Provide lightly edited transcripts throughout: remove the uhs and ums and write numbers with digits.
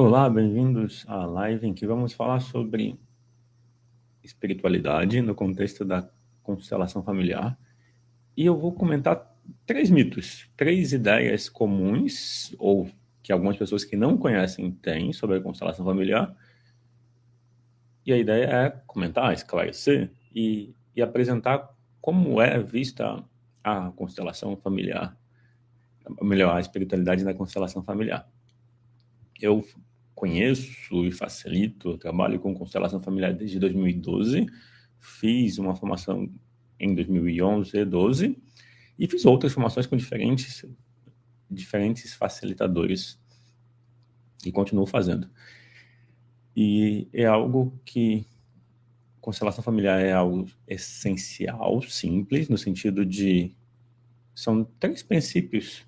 Olá, bem-vindos à live em que vamos falar sobre espiritualidade no contexto da constelação familiar. E eu vou comentar três mitos, três ideias comuns, ou que algumas pessoas que não conhecem têm sobre a constelação familiar. E a ideia é comentar, esclarecer e apresentar como é vista a constelação familiar, ou melhor, a espiritualidade na constelação familiar. Eu conheço e facilito, trabalho com constelação familiar desde 2012, fiz uma formação em 2011 e 12 e fiz outras formações com diferentes facilitadores e continuo fazendo. E é algo que constelação familiar é algo essencial, simples, no sentido de são três princípios: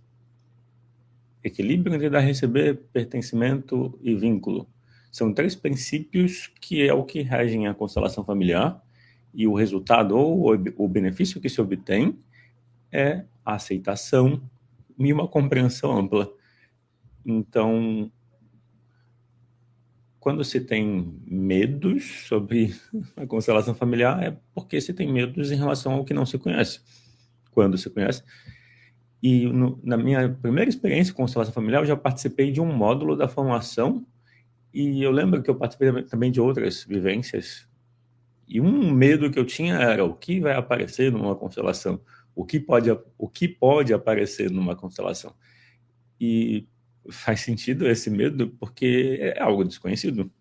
equilíbrio entre dar e receber, pertencimento e vínculo. São três princípios que é o que regem a constelação familiar, e o resultado ou o benefício que se obtém é a aceitação e uma compreensão ampla. Então, quando se tem medos sobre a constelação familiar, é porque se tem medos em relação ao que não se conhece. Quando se conhece, e na minha primeira experiência com constelação familiar, eu já participei de um módulo da formação. E eu lembro que eu participei também de outras vivências. E um medo que eu tinha era o que vai aparecer numa constelação, o que pode aparecer numa constelação. E faz sentido esse medo porque é algo desconhecido.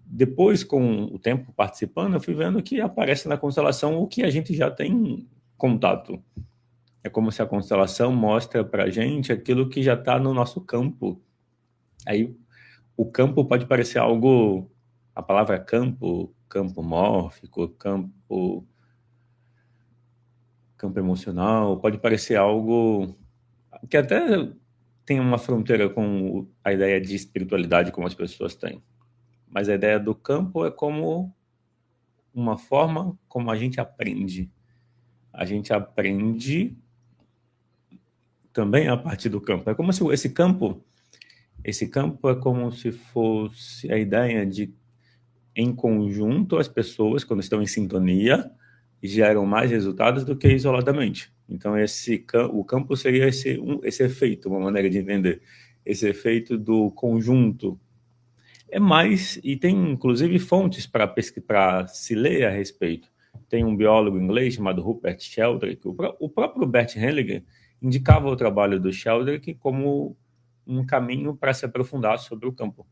Depois, com o tempo participando, eu fui vendo que aparece na constelação o que a gente já tem contato. É como se a constelação mostra para a gente aquilo que já está no nosso campo. Aí o campo pode parecer algo, a palavra campo, campo mórfico, campo emocional, pode parecer algo que até tem uma fronteira com a ideia de espiritualidade como as pessoas têm. Mas a ideia do campo é como uma forma como a gente aprende. A gente aprende também a partir do campo. É como se esse campo é como se fosse a ideia de em conjunto, as pessoas, quando estão em sintonia, geram mais resultados do que isoladamente. Então, o campo seria esse efeito, uma maneira de entender. Esse efeito do conjunto. É mais, e tem inclusive fontes para se ler a respeito. Tem um biólogo inglês chamado Rupert Sheldrake. O próprio Bert Hellinger indicava o trabalho do Sheldrake como um caminho para se aprofundar sobre o campo.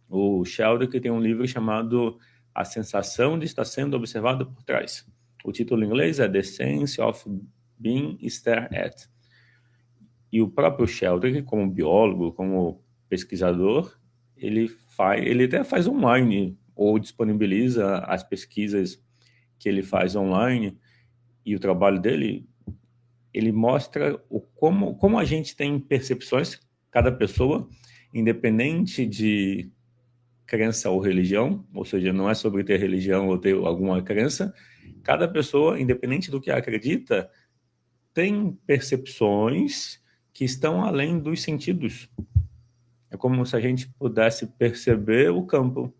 O Sheldrake tem um livro chamado A Sensação de Estar Sendo Observado por Trás. O título em inglês é The Sense of Being Stared At. E o próprio Sheldrake, como biólogo, como pesquisador, ele até faz online ou disponibiliza as pesquisas que ele faz online, e o trabalho dele, ele mostra como a gente tem percepções, cada pessoa, independente de crença ou religião, ou seja, não é sobre ter religião ou ter alguma crença. Cada pessoa, independente do que acredita, tem percepções que estão além dos sentidos. É como se a gente pudesse perceber o campo,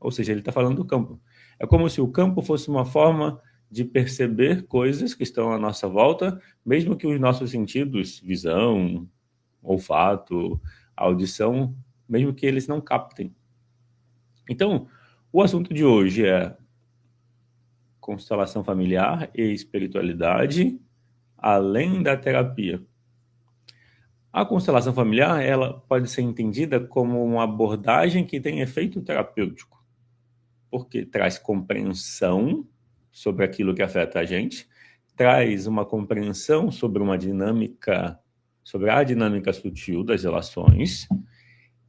ou seja, ele está falando do campo. É como se o campo fosse uma forma de perceber coisas que estão à nossa volta, mesmo que os nossos sentidos, visão, olfato, audição, mesmo que eles não captem. Então, o assunto de hoje é constelação familiar e espiritualidade, além da terapia. A constelação familiar, ela pode ser entendida como uma abordagem que tem efeito terapêutico, porque traz compreensão sobre aquilo que afeta a gente, traz uma compreensão sobre sobre a dinâmica sutil das relações,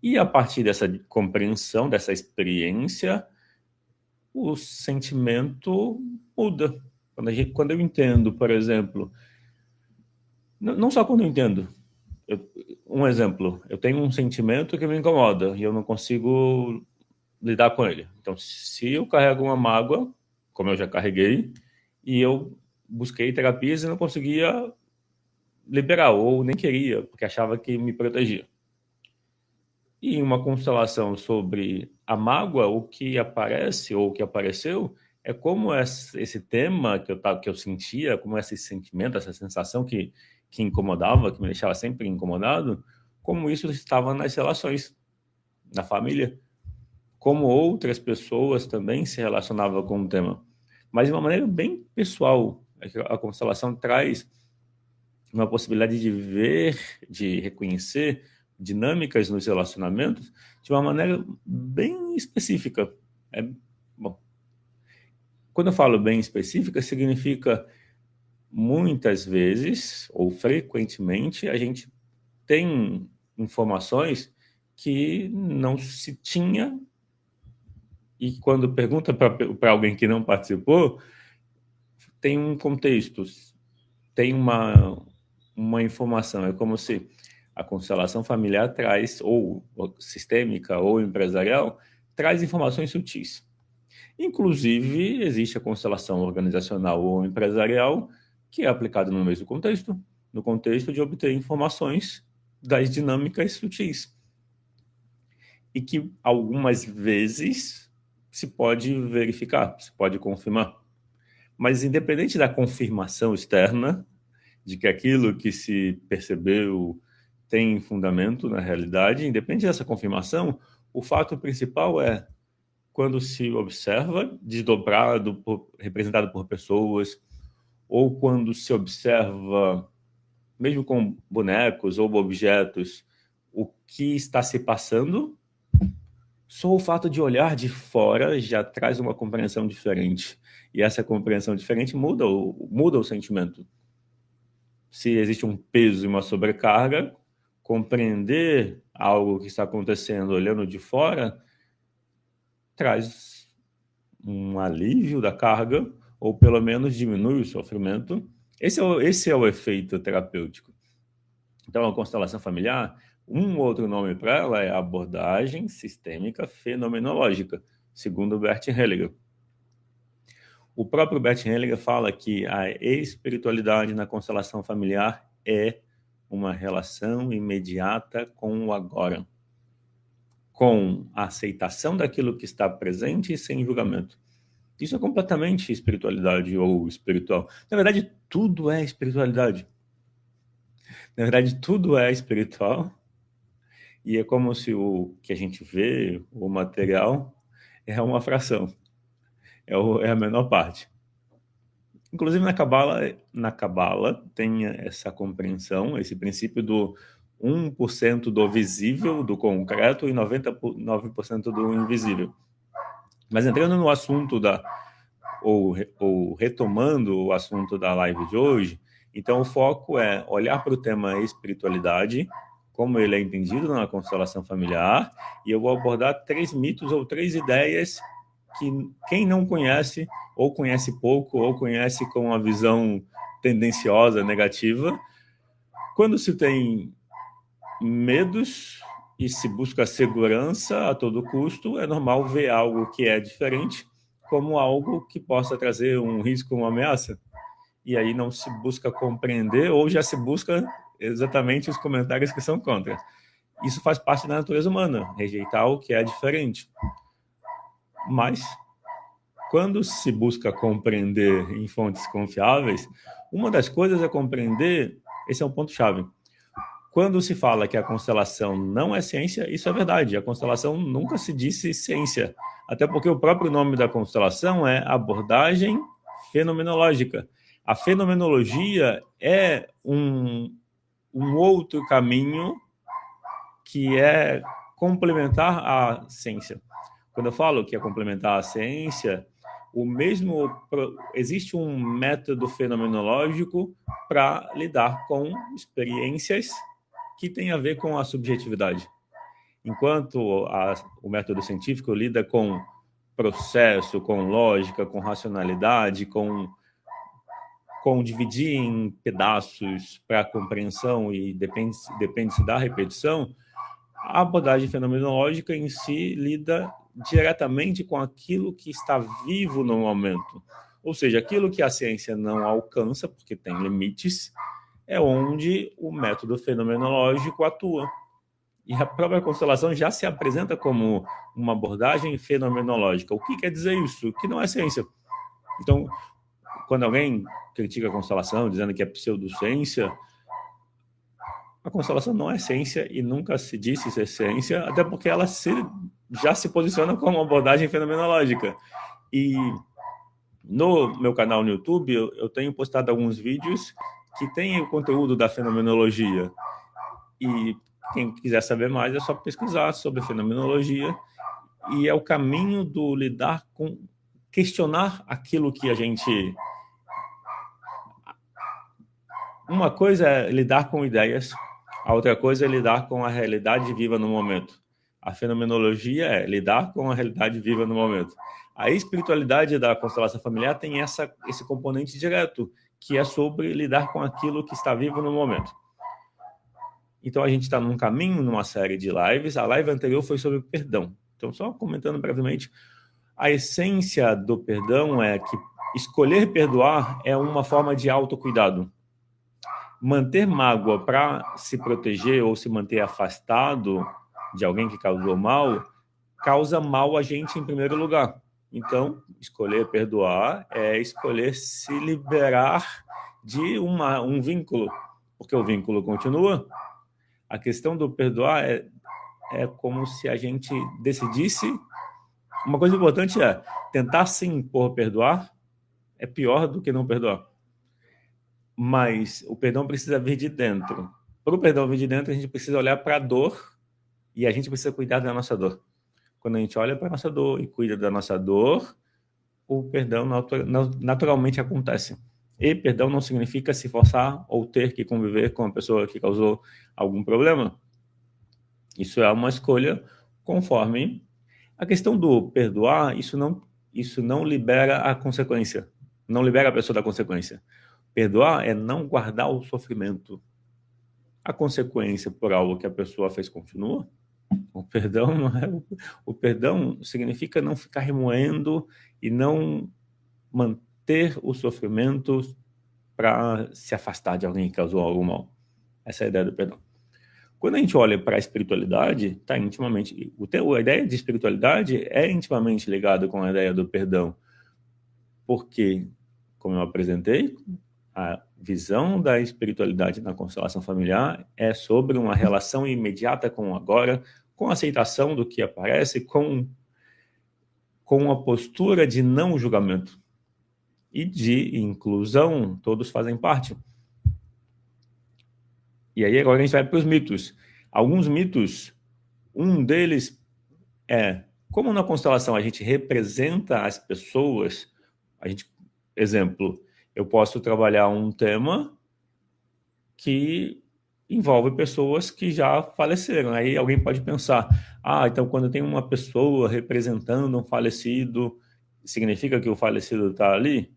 e a partir dessa compreensão, dessa experiência, o sentimento muda. Quando eu entendo, por exemplo, não só quando eu entendo, um exemplo, eu tenho um sentimento que me incomoda e eu não consigo lidar com ele. Então, se eu carrego uma mágoa, como eu já carreguei, e eu busquei terapias e não conseguia liberar, ou nem queria, porque achava que me protegia. E em uma constelação sobre a mágoa, o que aparece ou o que apareceu é como esse tema que eu sentia, como esse sentimento, essa sensação que incomodava, que me deixava sempre incomodado, como isso estava nas relações, na família, como outras pessoas também se relacionavam com o tema. Mas de uma maneira bem pessoal. A constelação traz uma possibilidade de ver, de reconhecer dinâmicas nos relacionamentos de uma maneira bem específica. Bom, quando eu falo bem específica, significa muitas vezes ou frequentemente a gente tem informações que não se tinha, e quando pergunta para alguém que não participou, tem um contexto, tem uma informação. É como se a constelação familiar traz, ou sistêmica ou empresarial, traz informações sutis. Inclusive, existe a constelação organizacional ou empresarial, que é aplicada no mesmo contexto, no contexto de obter informações das dinâmicas sutis. E que algumas vezes se pode verificar, se pode confirmar. Mas independente da confirmação externa, de que aquilo que se percebeu tem fundamento na realidade, independente dessa confirmação, o fato principal é quando se observa desdobrado, representado por pessoas, ou quando se observa, mesmo com bonecos ou objetos, o que está se passando, só o fato de olhar de fora já traz uma compreensão diferente. E essa compreensão diferente muda o sentimento. Se existe um peso e uma sobrecarga, compreender algo que está acontecendo olhando de fora traz um alívio da carga, ou pelo menos diminui o sofrimento. Esse é o efeito terapêutico. Então, a constelação familiar, um outro nome para ela é abordagem sistêmica fenomenológica, segundo Bert Hellinger. O próprio Bert Hellinger fala que a espiritualidade na constelação familiar é uma relação imediata com o agora, com a aceitação daquilo que está presente e sem julgamento. Isso é completamente espiritualidade ou espiritual. Na verdade, tudo é espiritualidade. Na verdade, tudo é espiritual. E é como se o que a gente vê, o material, é uma fração. É a menor parte. Inclusive, na Cabala tem essa compreensão, esse princípio do 1% do visível, do concreto, e 99% do invisível. Mas entrando no assunto ou retomando o assunto da live de hoje, então o foco é olhar para o tema espiritualidade, como ele é entendido na constelação familiar, e eu vou abordar 3 mitos ou 3 ideias que quem não conhece, ou conhece pouco, ou conhece com uma visão tendenciosa, negativa, quando se tem medos e se busca segurança a todo custo, é normal ver algo que é diferente como algo que possa trazer um risco, uma ameaça. E aí não se busca compreender, ou já se busca exatamente os comentários que são contra. Isso faz parte da natureza humana, rejeitar o que é diferente. Mas, quando se busca compreender em fontes confiáveis, uma das coisas é compreender, esse é um ponto-chave. Quando se fala que a constelação não é ciência, isso é verdade. A constelação nunca se disse ciência. Até porque o próprio nome da constelação é abordagem fenomenológica. A fenomenologia é um outro caminho que é complementar à ciência. Quando eu falo que é complementar à ciência, existe um método fenomenológico para lidar com experiências que tem a ver com a subjetividade. Enquanto o método científico lida com processo, com lógica, com racionalidade, com dividir em pedaços para compreensão e depende-se da repetição, a abordagem fenomenológica em si lida diretamente com aquilo que está vivo no momento. Ou seja, aquilo que a ciência não alcança, porque tem limites, é onde o método fenomenológico atua. E a própria constelação já se apresenta como uma abordagem fenomenológica. O que quer dizer isso? Que não é ciência. Então, quando alguém critica a constelação, dizendo que é pseudociência, a constelação não é ciência e nunca se disse ser ciência, até porque ela já se posiciona como uma abordagem fenomenológica. E no meu canal no YouTube, eu tenho postado alguns vídeos que têm o conteúdo da fenomenologia. E quem quiser saber mais é só pesquisar sobre fenomenologia. E é o caminho do lidar com, questionar aquilo que a gente... Uma coisa é lidar com ideias, a outra coisa é lidar com a realidade viva no momento. A fenomenologia é lidar com a realidade viva no momento. A espiritualidade da constelação familiar tem esse componente direto, que é sobre lidar com aquilo que está vivo no momento. Então, a gente está num caminho, numa série de lives. A live anterior foi sobre perdão. Então, só comentando brevemente, a essência do perdão é que escolher perdoar é uma forma de autocuidado. Manter mágoa para se proteger ou se manter afastado de alguém que causou mal, causa mal a gente em primeiro lugar. Então, escolher perdoar é escolher se liberar de um vínculo, porque o vínculo continua. A questão do perdoar é como se a gente decidisse... Uma coisa importante é tentar se impor perdoar é pior do que não perdoar. Mas o perdão precisa vir de dentro. Para o perdão vir de dentro, a gente precisa olhar para a dor e a gente precisa cuidar da nossa dor. Quando a gente olha para a nossa dor e cuida da nossa dor, o perdão naturalmente acontece. E perdão não significa se forçar ou ter que conviver com a pessoa que causou algum problema. Isso é uma escolha conforme... A questão do perdoar, isso não libera a consequência. Não libera a pessoa da consequência. Perdoar é não guardar o sofrimento. A consequência por algo que a pessoa fez continua. O perdão não é... O perdão significa não ficar remoendo e não manter o sofrimento para se afastar de alguém que causou algo mal. Essa é a ideia do perdão. Quando a gente olha para a espiritualidade, está intimamente... A ideia de espiritualidade é intimamente ligada com a ideia do perdão. Porque, como eu apresentei, a visão da espiritualidade na constelação familiar é sobre uma relação imediata com o agora, com a aceitação do que aparece, com a postura de não julgamento e de inclusão, todos fazem parte. E aí agora a gente vai para os mitos. Alguns mitos, um deles é, como na constelação a gente representa as pessoas, exemplo, eu posso trabalhar um tema que envolve pessoas que já faleceram. Aí alguém pode pensar, então quando tem uma pessoa representando um falecido, significa que o falecido está ali?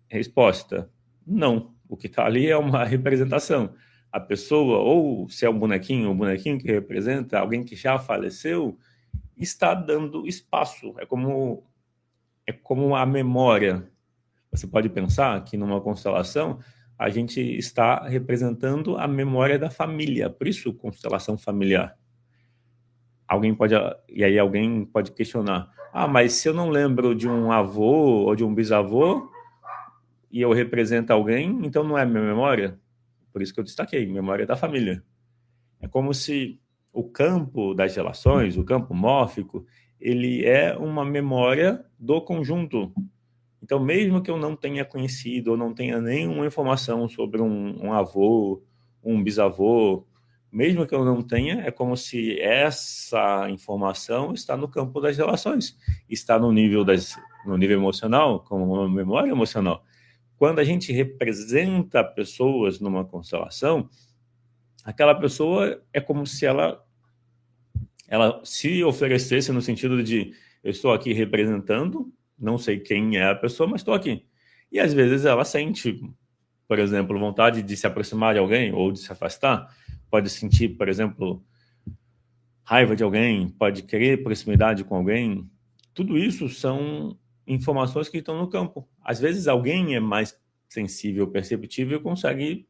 Resposta, não. O que está ali é uma representação. A pessoa, ou se é um bonequinho, que representa alguém que já faleceu, está dando espaço. É como a memória. Você pode pensar que numa constelação a gente está representando a memória da família, por isso constelação familiar. E aí alguém pode questionar, mas se eu não lembro de um avô ou de um bisavô e eu represento alguém, então não é minha memória? Por isso que eu destaquei, memória da família. É como se o campo das relações, o campo mórfico, ele é uma memória do conjunto. Então, mesmo que eu não tenha conhecido ou não tenha nenhuma informação sobre um avô, um bisavô, mesmo que eu não tenha, é como se essa informação está no campo das relações, está no nível emocional, como uma memória emocional. Quando a gente representa pessoas numa constelação, aquela pessoa é como se ela se oferecesse no sentido de eu estou aqui representando, não sei quem é a pessoa, mas estou aqui. E às vezes ela sente, por exemplo, vontade de se aproximar de alguém ou de se afastar, pode sentir, por exemplo, raiva de alguém, pode querer proximidade com alguém. Tudo isso são informações que estão no campo. Às vezes alguém é mais sensível, perceptível e consegue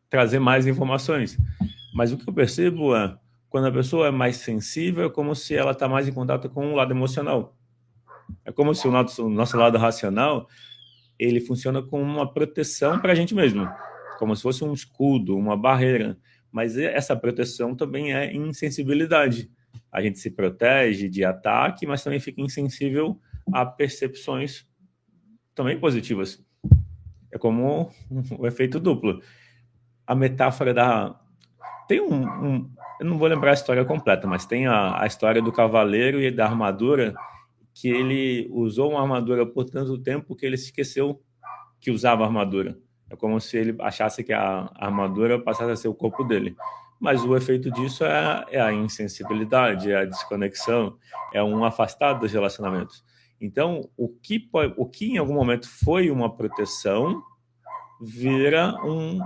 trazer mais informações. Mas o que eu percebo é, Quando a pessoa é mais sensível, é como se ela está mais em contato com o lado emocional. É como se o nosso lado racional, ele funciona como uma proteção para a gente mesmo, como se fosse um escudo, uma barreira. Mas essa proteção também é insensibilidade. A gente se protege de ataque, mas também fica insensível a percepções também positivas. É como o efeito duplo. A metáfora da... Tem eu não vou lembrar a história completa, mas tem a história do cavaleiro e da armadura, que ele usou uma armadura por tanto tempo que ele se esqueceu que usava armadura. É como se ele achasse que a armadura passasse a ser o corpo dele. Mas o efeito disso é a insensibilidade, é a desconexão, é um afastado dos relacionamentos. Então, o que em algum momento foi uma proteção vira um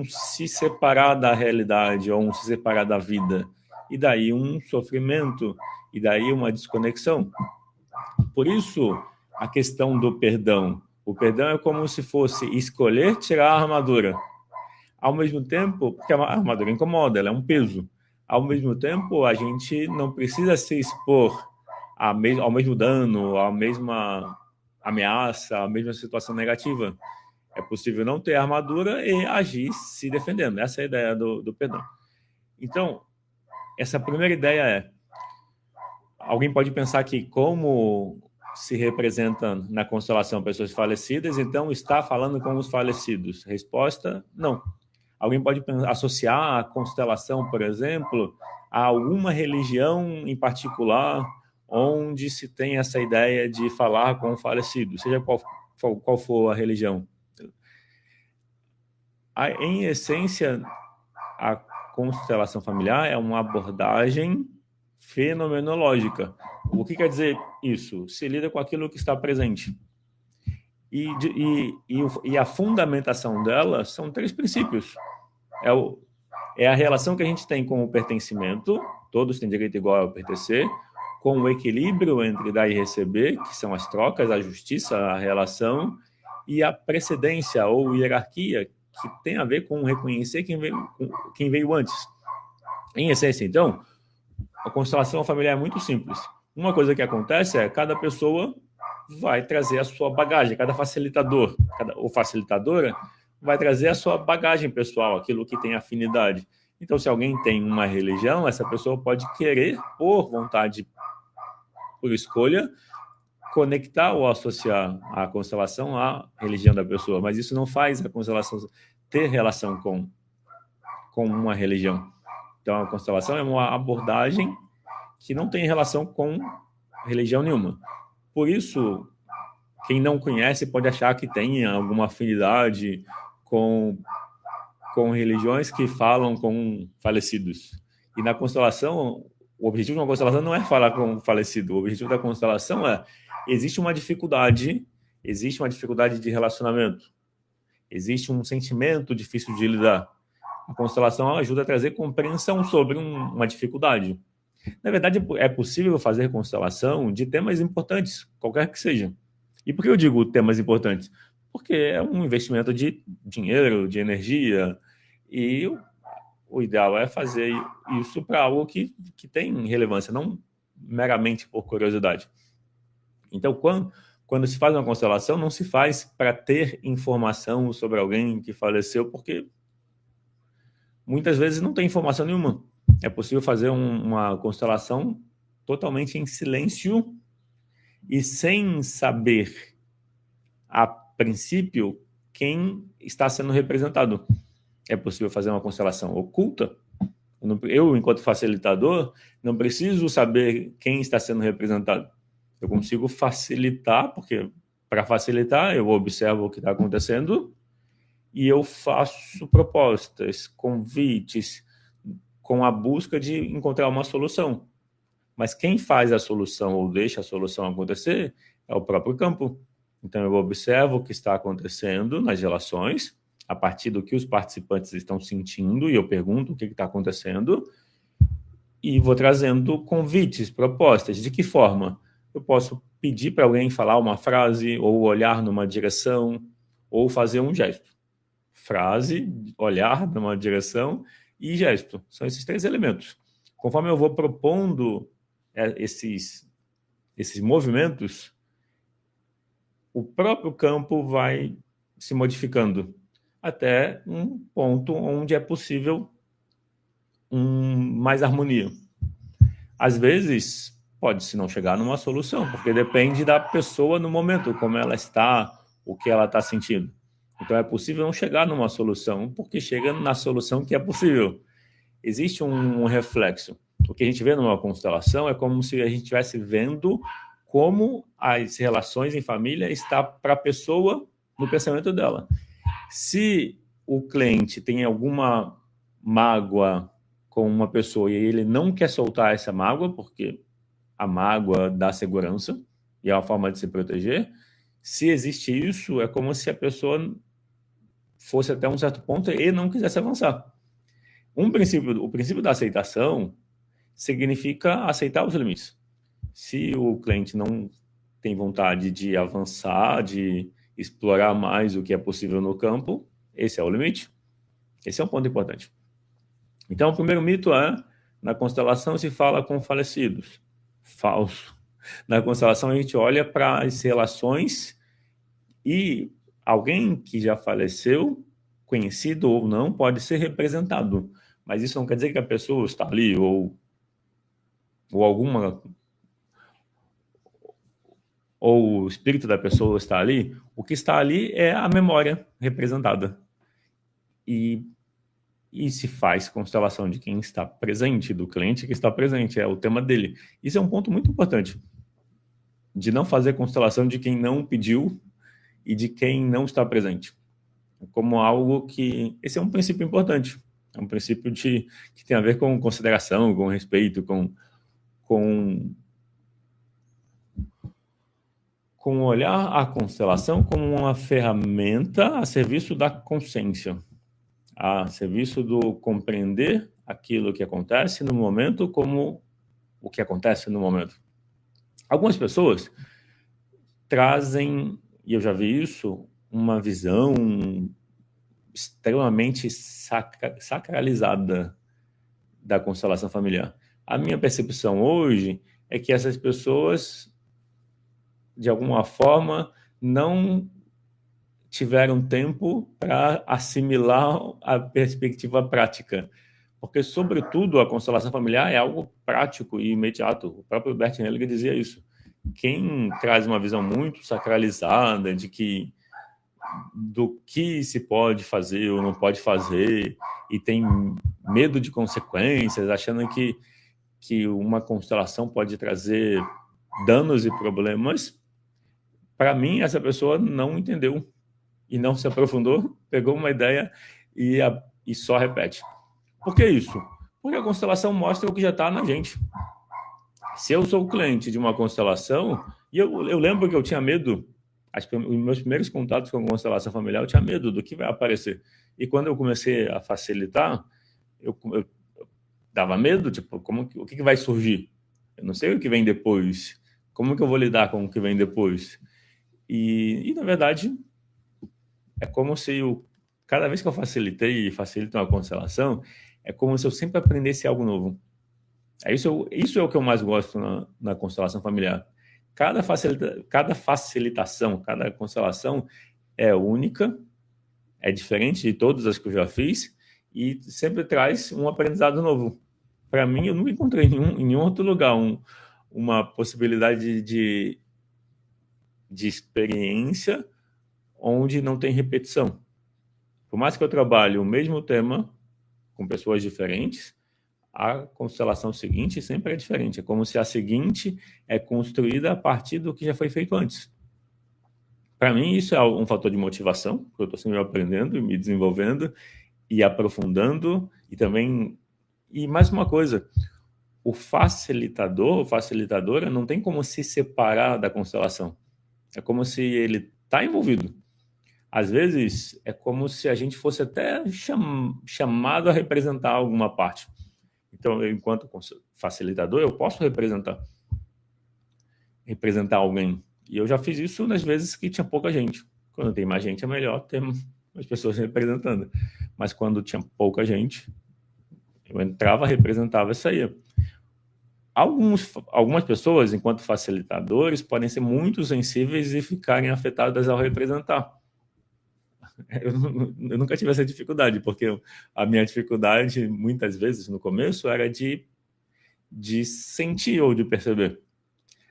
se separar da realidade ou um se separar da vida. E daí um sofrimento, e daí uma desconexão. Por isso, a questão do perdão. O perdão é como se fosse escolher tirar a armadura. Ao mesmo tempo, porque a armadura incomoda, ela é um peso. Ao mesmo tempo, a gente não precisa se expor ao mesmo dano, à mesma ameaça, à mesma situação negativa. É possível não ter armadura e agir se defendendo. Essa é a ideia do perdão. Então, essa primeira ideia é... Alguém pode pensar que como se representa na constelação pessoas falecidas, então está falando com os falecidos. Resposta, não. Alguém pode associar a constelação, por exemplo, a alguma religião em particular onde se tem essa ideia de falar com o falecido, seja qual for a religião. Em essência, a constelação familiar é uma abordagem fenomenológica. O que quer dizer isso? Se lida com aquilo que está presente. E a fundamentação dela são 3 princípios. É a relação que a gente tem com o pertencimento, todos têm direito igual ao pertencer, com o equilíbrio entre dar e receber, que são as trocas, a justiça, a relação, e a precedência ou hierarquia, que tem a ver com reconhecer quem veio antes. Em essência, então, a constelação familiar é muito simples. Uma coisa que acontece é que cada pessoa vai trazer a sua bagagem, cada facilitador ou facilitadora vai trazer a sua bagagem pessoal, aquilo que tem afinidade. Então, se alguém tem uma religião, essa pessoa pode querer, por vontade, por escolha, conectar ou associar a constelação à religião da pessoa, mas isso não faz a constelação ter relação com uma religião. Então, a constelação é uma abordagem que não tem relação com religião nenhuma. Por isso, quem não conhece pode achar que tem alguma afinidade com religiões que falam com falecidos. E na constelação, o objetivo de uma constelação não é falar com o falecido. O objetivo da constelação existe uma dificuldade de relacionamento. Existe um sentimento difícil de lidar. A constelação ajuda a trazer compreensão sobre uma dificuldade. Na verdade, é possível fazer constelação de temas importantes, qualquer que seja. E por que eu digo temas importantes? Porque é um investimento de dinheiro, de energia, e o ideal é fazer isso para algo que tem relevância, não meramente por curiosidade. Então, quando se faz uma constelação, não se faz para ter informação sobre alguém que faleceu, porque muitas vezes não tem informação nenhuma. É possível fazer uma constelação totalmente em silêncio e sem saber, a princípio, quem está sendo representado. É possível fazer uma constelação oculta. Eu, enquanto facilitador, não preciso saber quem está sendo representado. Eu consigo facilitar, porque para facilitar eu observo o que está acontecendo e eu faço propostas, convites, com a busca de encontrar uma solução. Mas quem faz a solução ou deixa a solução acontecer é o próprio campo. Então eu observo o que está acontecendo nas relações, a partir do que os participantes estão sentindo, e eu pergunto o que está acontecendo, e vou trazendo convites, propostas. De que forma? Eu posso pedir para alguém falar uma frase, ou olhar numa direção, ou fazer um gesto. Frase, olhar numa direção e gesto. São esses 3 elementos. conforme eu vou propondo esses movimentos, o próprio campo vai se modificando até um ponto onde é possível mais harmonia. Às vezes, pode-se não chegar numa solução, porque depende da pessoa no momento, como ela está, o que ela está sentindo. Então, é possível não chegar numa solução, porque chega na solução que é possível. Existe um reflexo. O que a gente vê numa constelação é como se a gente estivesse vendo como as relações em família estão para a pessoa no pensamento dela. Se o cliente tem alguma mágoa com uma pessoa e ele não quer soltar essa mágoa, porque a mágoa dá segurança e é uma forma de se proteger, se existe isso, é como se a pessoa fosse até um certo ponto e não quisesse avançar. O princípio da aceitação significa aceitar os limites. Se o cliente não tem vontade de avançar, de explorar mais o que é possível no campo, esse é o limite. Esse é um ponto importante. Então, o primeiro mito é, na constelação se fala com falecidos. Falso. Na constelação a gente olha para as relações e alguém que já faleceu, conhecido ou não, pode ser representado. Mas isso não quer dizer que a pessoa está ali ou o espírito da pessoa está ali. O que está ali é a memória representada. E se faz constelação de quem está presente, do cliente que está presente, é o tema dele. Isso é um ponto muito importante, de não fazer constelação de quem não pediu e de quem não está presente. Como algo que... Esse é um princípio importante, é um princípio que tem a ver com consideração, com respeito, com olhar a constelação como uma ferramenta a serviço da consciência, a serviço do compreender aquilo que acontece no momento como o que acontece no momento. Algumas pessoas trazem, e eu já vi isso, uma visão extremamente sacralizada da constelação familiar. A minha percepção hoje é que essas pessoas, de alguma forma, não tiveram tempo para assimilar a perspectiva prática. Porque, sobretudo, a constelação familiar é algo prático e imediato. O próprio Bert Hellinger dizia isso. Quem traz uma visão muito sacralizada do que se pode fazer ou não pode fazer e tem medo de consequências, achando que uma constelação pode trazer danos e problemas, para mim, essa pessoa não entendeu e não se aprofundou, pegou uma ideia e só repete. Por que isso? Porque a constelação mostra o que já está na gente. Se eu sou o cliente de uma constelação, e eu lembro que eu tinha medo, os meus primeiros contatos com a constelação familiar, eu tinha medo do que vai aparecer. E quando eu comecei a facilitar, eu dava medo, tipo, o que vai surgir? Eu não sei o que vem depois. Como que eu vou lidar com o que vem depois? E na verdade, é como se cada vez que eu facilito uma constelação, é como se eu sempre aprendesse algo novo. Isso é o que eu mais gosto na constelação familiar. Cada facilitação, cada constelação é única, é diferente de todas as que eu já fiz e sempre traz um aprendizado novo. Para mim, eu nunca encontrei em nenhum outro lugar uma possibilidade de experiência onde não tem repetição. Por mais que eu trabalhe o mesmo tema com pessoas diferentes, a constelação seguinte sempre é diferente. É como se a seguinte é construída a partir do que já foi feito antes. Para mim, isso é um fator de motivação, porque eu estou sempre aprendendo e me desenvolvendo e aprofundando. E mais uma coisa, o facilitadora não tem como se separar da constelação. É como se ele está envolvido. Às vezes, é como se a gente fosse até chamado a representar alguma parte. Então, enquanto facilitador, eu posso representar alguém. E eu já fiz isso nas vezes que tinha pouca gente. Quando tem mais gente, é melhor ter as pessoas representando. Mas quando tinha pouca gente, eu entrava, representava e saía. Algumas pessoas, enquanto facilitadores, podem ser muito sensíveis e ficarem afetadas ao representar. Eu nunca tive essa dificuldade, porque a minha dificuldade, muitas vezes, no começo, era de sentir ou de perceber.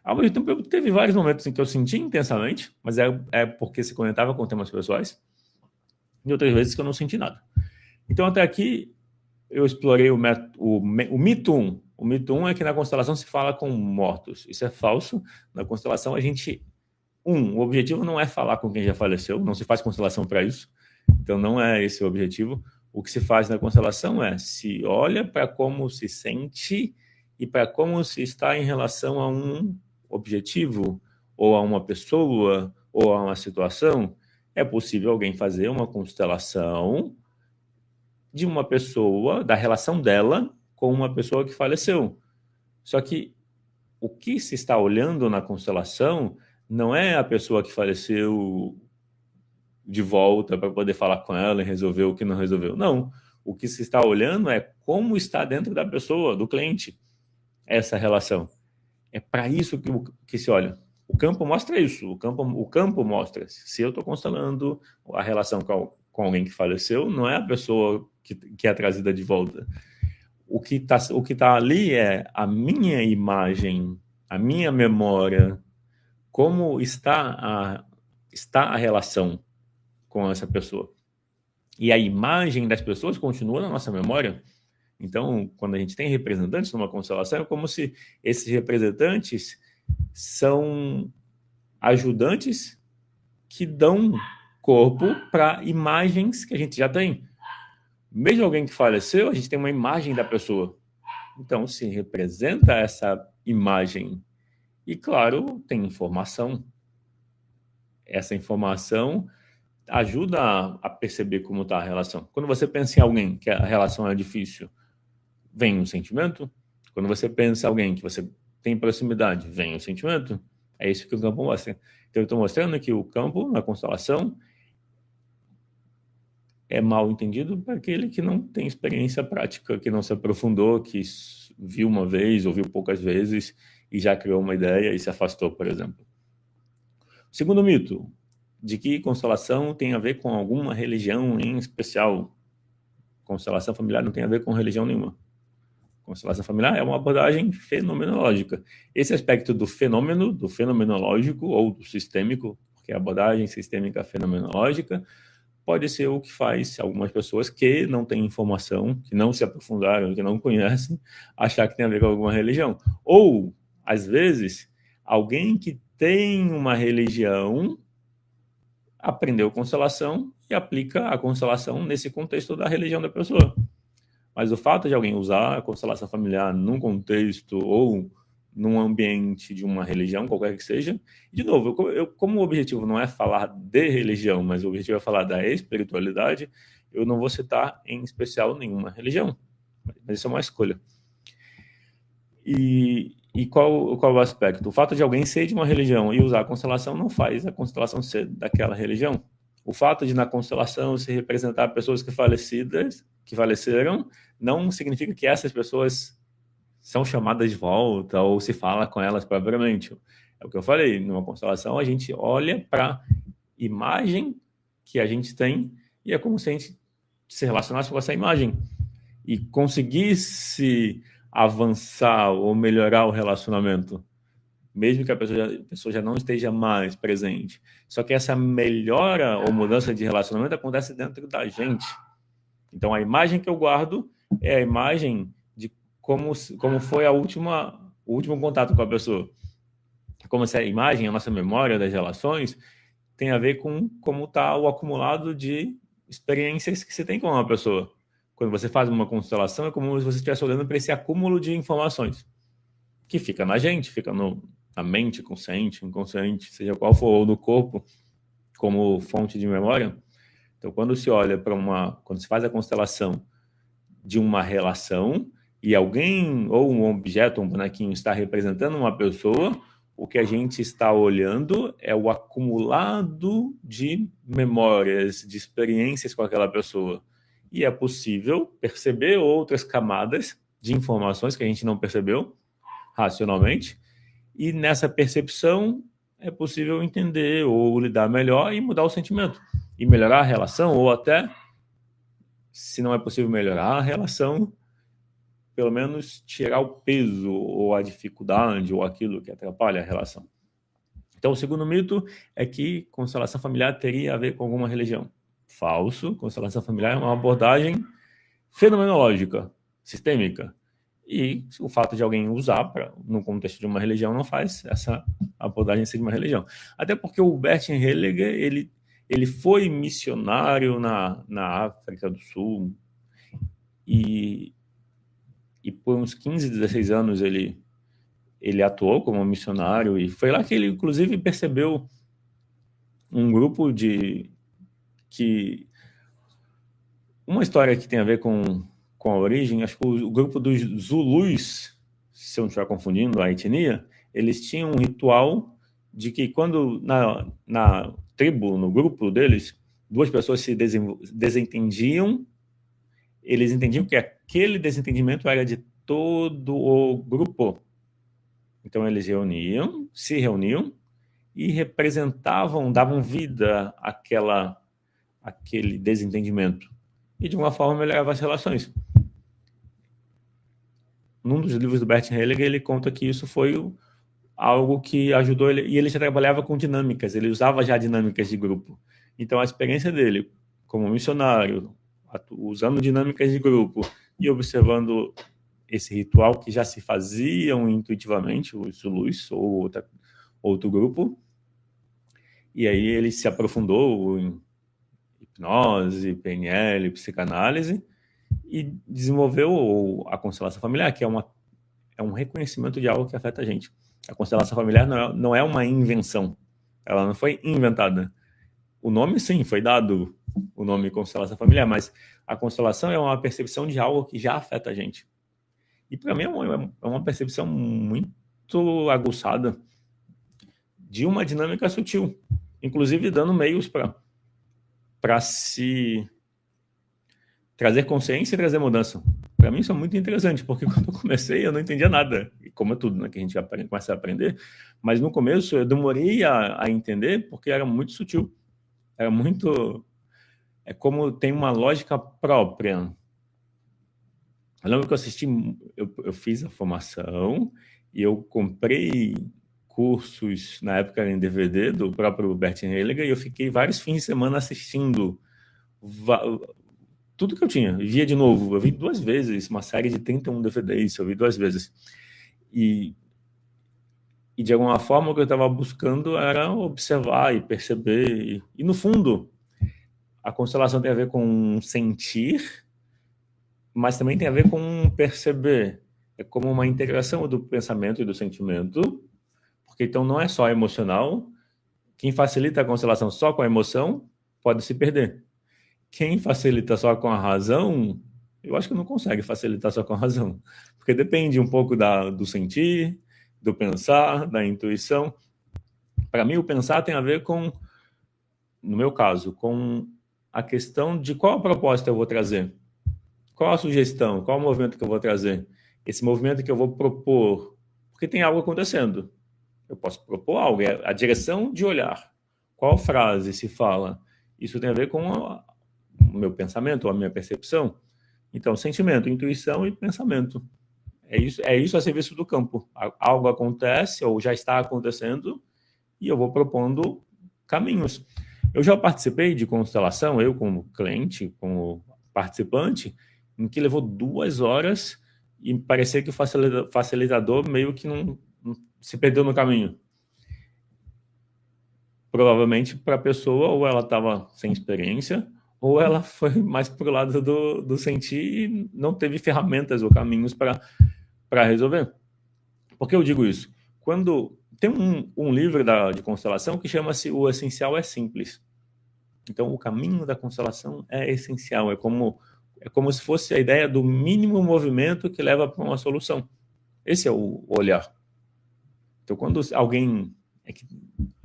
Ao mesmo tempo, teve vários momentos em que eu senti intensamente, mas é porque se conectava com temas pessoais, e outras vezes que eu não senti nada. Então, até aqui, eu explorei o mito 1. O mito 1 é que na constelação se fala com mortos. Isso é falso. Na constelação, o objetivo não é falar com quem já faleceu, não se faz constelação para isso. Então, não é esse o objetivo. O que se faz na constelação é se olha para como se sente e para como se está em relação a um objetivo, ou a uma pessoa, ou a uma situação. É possível alguém fazer uma constelação de uma pessoa, da relação dela com uma pessoa que faleceu. Só que o que se está olhando na constelação não é a pessoa que faleceu de volta para poder falar com ela e resolver o que não resolveu. Não. O que se está olhando é como está dentro da pessoa, do cliente, essa relação. É para isso que se olha. O campo mostra isso. O campo mostra. Se eu estou constelando a relação com alguém que faleceu, não é a pessoa que é trazida de volta. O que tá ali é a minha imagem, a minha memória, como está a relação com essa pessoa. E a imagem das pessoas continua na nossa memória. Então, quando a gente tem representantes numa constelação, é como se esses representantes são ajudantes que dão corpo para imagens que a gente já tem. Mesmo alguém que faleceu, a gente tem uma imagem da pessoa. Então, se representa essa imagem. E, claro, tem informação. Essa informação ajuda a perceber como está a relação. Quando você pensa em alguém que a relação é difícil, vem um sentimento. Quando você pensa em alguém que você tem proximidade, vem um sentimento. É isso que o campo mostra. Então, eu estou mostrando que o campo, na constelação, é mal entendido para aquele que não tem experiência prática, que não se aprofundou, que viu uma vez, ouviu poucas vezes e já criou uma ideia e se afastou, por exemplo. O segundo mito, de que constelação tem a ver com alguma religião em especial. Constelação familiar não tem a ver com religião nenhuma. Constelação familiar é uma abordagem fenomenológica. Esse aspecto do fenômeno, do fenomenológico ou do sistêmico, porque a abordagem sistêmica fenomenológica pode ser o que faz algumas pessoas que não têm informação, que não se aprofundaram, que não conhecem, achar que tem a ver com alguma religião. Ou, às vezes, alguém que tem uma religião aprendeu constelação e aplica a constelação nesse contexto da religião da pessoa. Mas o fato de alguém usar a constelação familiar num contexto ou num ambiente de uma religião, qualquer que seja, de novo, como o objetivo não é falar de religião, mas o objetivo é falar da espiritualidade, eu não vou citar em especial nenhuma religião, mas isso é uma escolha. E qual o aspecto? O fato de alguém ser de uma religião e usar a constelação não faz a constelação ser daquela religião. O fato de na constelação se representar pessoas que faleceram, não significa que essas pessoas são chamadas de volta ou se fala com elas propriamente. É o que eu falei, numa constelação a gente olha para a imagem que a gente tem e é como se a gente se relacionasse com essa imagem e conseguisse avançar ou melhorar o relacionamento, mesmo que a pessoa já não esteja mais presente. Só que essa melhora ou mudança de relacionamento acontece dentro da gente. Então, a imagem que eu guardo é a imagem de como foi o último contato com a pessoa. Como se a imagem, a nossa memória das relações, tem a ver com como está o acumulado de experiências que você tem com uma pessoa. Quando você faz uma constelação, é como se você estivesse olhando para esse acúmulo de informações que fica na gente, fica na mente, consciente, inconsciente, seja qual for, ou no corpo, como fonte de memória. Então, quando se olha quando se faz a constelação de uma relação e alguém ou um objeto, um bonequinho está representando uma pessoa, o que a gente está olhando é o acumulado de memórias, de experiências com aquela pessoa. E é possível perceber outras camadas de informações que a gente não percebeu, racionalmente, e nessa percepção é possível entender ou lidar melhor e mudar o sentimento, e melhorar a relação, ou até, se não é possível melhorar a relação, pelo menos tirar o peso, ou a dificuldade, ou aquilo que atrapalha a relação. Então, o segundo mito é que constelação familiar teria a ver com alguma religião. Falso. Constelação familiar é uma abordagem fenomenológica, sistêmica. E o fato de alguém usar no contexto de uma religião não faz essa abordagem ser de uma religião. Até porque o Bert Hellinger, ele foi missionário na África do Sul e por uns 15, 16 anos ele atuou como missionário, e foi lá que ele, inclusive, percebeu um grupo uma história que tem a ver com a origem. Acho que o grupo dos Zulus, se eu não estiver confundindo a etnia, eles tinham um ritual de que quando na tribo, no grupo deles, duas pessoas se desentendiam, eles entendiam que aquele desentendimento era de todo o grupo. Então eles se reuniam e representavam, davam vida àquele desentendimento. E de uma forma melhorava as relações. Num dos livros do Bert Hellinger, ele conta que isso foi algo que ajudou ele, e ele já trabalhava com dinâmicas, ele usava já dinâmicas de grupo. Então a experiência dele como missionário, usando dinâmicas de grupo e observando esse ritual que já se faziam intuitivamente, os Zulus ou outro grupo, e aí ele se aprofundou em hipnose, PNL, psicanálise, e desenvolveu a constelação familiar, que é um reconhecimento de algo que afeta a gente. A constelação familiar não é uma invenção, ela não foi inventada. O nome, sim, foi dado o nome constelação familiar, mas a constelação é uma percepção de algo que já afeta a gente. E para mim é uma percepção muito aguçada de uma dinâmica sutil, inclusive dando meios para se trazer consciência e trazer mudança. Para mim isso é muito interessante, porque quando eu comecei eu não entendia nada, e como é tudo, né, que a gente começa a aprender, mas no começo eu demorei a entender, porque era muito sutil, era muito... É como tem uma lógica própria. Eu lembro que eu fiz a formação e eu comprei cursos, na época em DVD, do próprio Bert Hellinger, e eu fiquei vários fins de semana assistindo tudo que eu tinha. Eu via de novo. Eu vi 2 vezes uma série de 31 DVDs, eu vi 2 vezes. E de alguma forma o que eu estava buscando era observar e perceber. E no fundo, a constelação tem a ver com sentir, mas também tem a ver com perceber. É como uma integração do pensamento e do sentimento, porque então não é só emocional. Quem facilita a constelação só com a emoção pode se perder. Quem facilita só com a razão, eu acho que não consegue facilitar só com a razão, porque depende um pouco do sentir, do pensar, da intuição. Para mim, o pensar tem a ver com, no meu caso, com a questão de qual a proposta eu vou trazer. Qual a sugestão? Qual o movimento que eu vou trazer? Esse movimento que eu vou propor, porque tem algo acontecendo. Eu posso propor algo, é a direção de olhar. Qual frase se fala? Isso tem a ver com o meu pensamento, ou a minha percepção. Então, sentimento, intuição e pensamento. É isso a serviço do campo. Algo acontece, ou já está acontecendo, e eu vou propondo caminhos. Eu já participei de constelação, eu como cliente, como participante, em que levou 2 horas e parecia que o facilitador meio que não se perdeu no caminho. Provavelmente para a pessoa, ou ela estava sem experiência, ou ela foi mais para o lado do sentir e não teve ferramentas ou caminhos para resolver. Por que eu digo isso? Quando tem um livro de constelação que chama-se O Essencial é Simples. Então, o caminho da constelação é essencial, é como se fosse a ideia do mínimo movimento que leva para uma solução. Esse é o olhar. Então, quando alguém...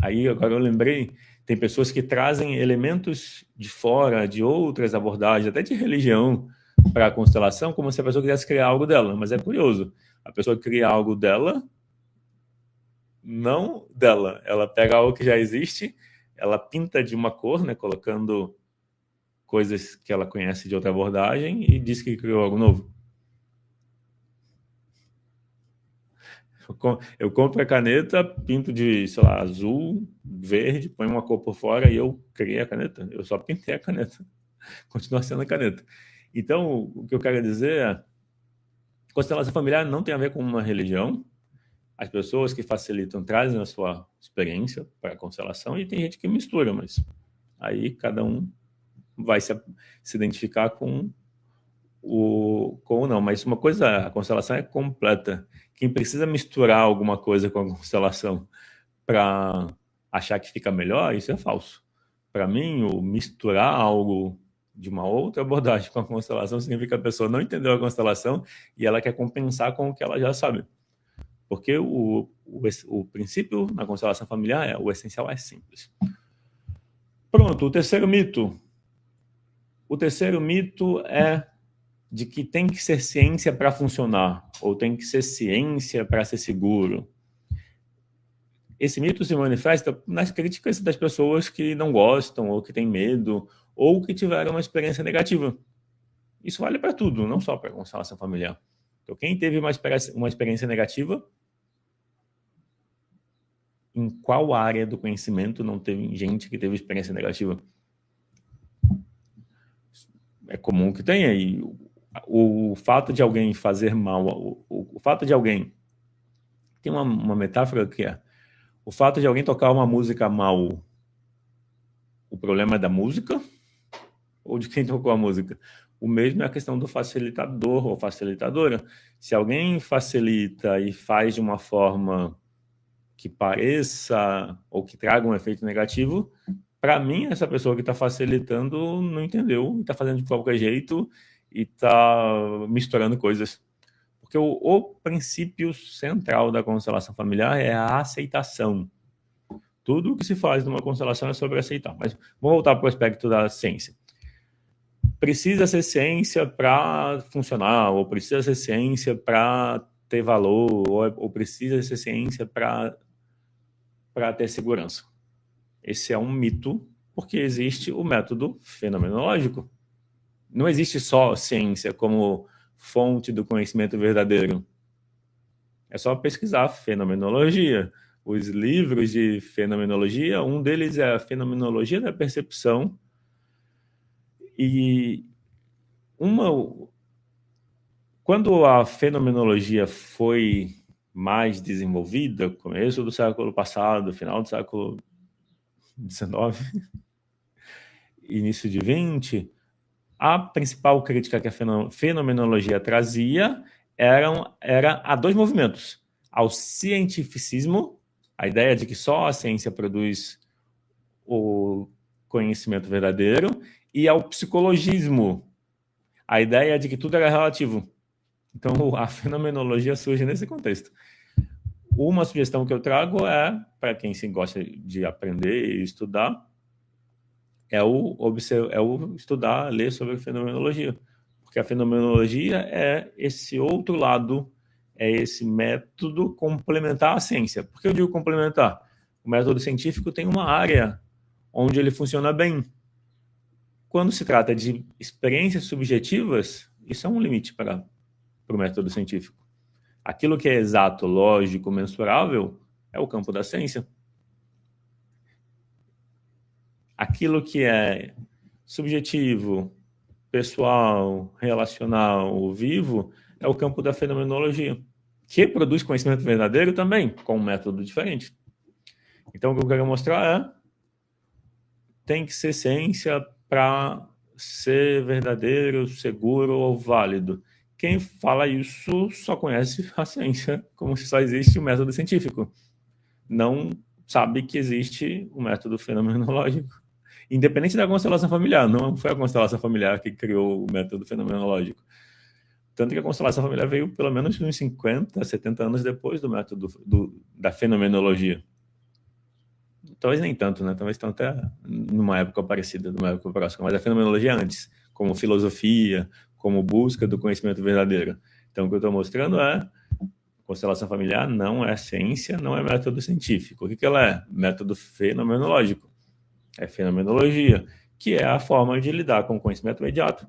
Aí, agora eu lembrei, tem pessoas que trazem elementos de fora, de outras abordagens, até de religião, para a constelação, como se a pessoa quisesse criar algo dela. Mas é curioso. A pessoa cria algo dela, não dela. Ela pega algo que já existe, ela pinta de uma cor, né, colocando coisas que ela conhece de outra abordagem e diz que criou algo novo. Eu compro a caneta, pinto de, sei lá, azul, verde, ponho uma cor por fora e eu criei a caneta. Eu só pintei a caneta. Continua sendo a caneta. Então, o que eu quero dizer é, constelação familiar não tem a ver com uma religião. As pessoas que facilitam trazem a sua experiência para a constelação e tem gente que mistura, mas aí cada um vai se identificar com ou não. Mas uma coisa, a constelação é completa. Quem precisa misturar alguma coisa com a constelação para achar que fica melhor, isso é falso. Para mim, o misturar algo de uma outra abordagem com a constelação significa que a pessoa não entendeu a constelação e ela quer compensar com o que ela já sabe. Porque o princípio na constelação familiar o essencial é simples. Pronto, o terceiro mito. O terceiro mito é de que tem que ser ciência para funcionar, ou tem que ser ciência para ser seguro. Esse mito se manifesta nas críticas das pessoas que não gostam, ou que têm medo, ou que tiveram uma experiência negativa. Isso vale para tudo, não só para a constelação familiar. Então, quem teve uma experiência negativa, em qual área do conhecimento não teve gente que teve experiência negativa? É comum que tenha. E o fato de alguém fazer mal, o fato de alguém... Tem uma metáfora que é o fato de alguém tocar uma música mal, o problema é da música ou de quem tocou a música? O mesmo é a questão do facilitador ou facilitadora. Se alguém facilita e faz de uma forma que pareça ou que traga um efeito negativo, para mim, essa pessoa que está facilitando não entendeu, está fazendo de qualquer jeito e está misturando coisas. Porque o princípio central da constelação familiar é a aceitação. Tudo o que se faz numa constelação é sobre aceitar. Mas vamos voltar para o aspecto da ciência. Precisa ser ciência para funcionar, ou precisa ser ciência para ter valor, ou precisa ser ciência para ter segurança. Esse é um mito, porque existe o método fenomenológico. Não existe só ciência como fonte do conhecimento verdadeiro. É só pesquisar fenomenologia. Os livros de fenomenologia, um deles é a Fenomenologia da Percepção, e quando a fenomenologia foi mais desenvolvida, começo do século passado, final do século XIX, início de XX, a principal crítica que a fenomenologia trazia era a dois movimentos: ao cientificismo, a ideia de que só a ciência produz o conhecimento verdadeiro, e ao psicologismo, a ideia de que tudo era relativo. Então, a fenomenologia surge nesse contexto. Uma sugestão que eu trago é, para quem se gosta de aprender e estudar, é o estudar, ler sobre fenomenologia. Porque a fenomenologia é esse outro lado, é esse método complementar à ciência. Por que eu digo complementar? O método científico tem uma área onde ele funciona bem. Quando se trata de experiências subjetivas, isso é um limite para o método científico. Aquilo que é exato, lógico, mensurável, é o campo da ciência. Aquilo que é subjetivo, pessoal, relacional, vivo, é o campo da fenomenologia, que produz conhecimento verdadeiro também, com um método diferente. Então, o que eu quero mostrar é: tem que ser ciência para ser verdadeiro, seguro ou válido. Quem fala isso só conhece a ciência, como se só existe o método científico. Não sabe que existe o método fenomenológico. Independente da constelação familiar, não foi a constelação familiar que criou o método fenomenológico. Tanto que a constelação familiar veio pelo menos uns 50, 70 anos depois do método da fenomenologia. Talvez nem tanto, né? Talvez estão até numa época parecida, numa época próxima, mas a fenomenologia antes, como filosofia, como busca do conhecimento verdadeiro. Então, o que eu estou mostrando é Constelação familiar não é ciência, não é método científico. O que ela é? Método fenomenológico. É fenomenologia, que é a forma de lidar com o conhecimento imediato.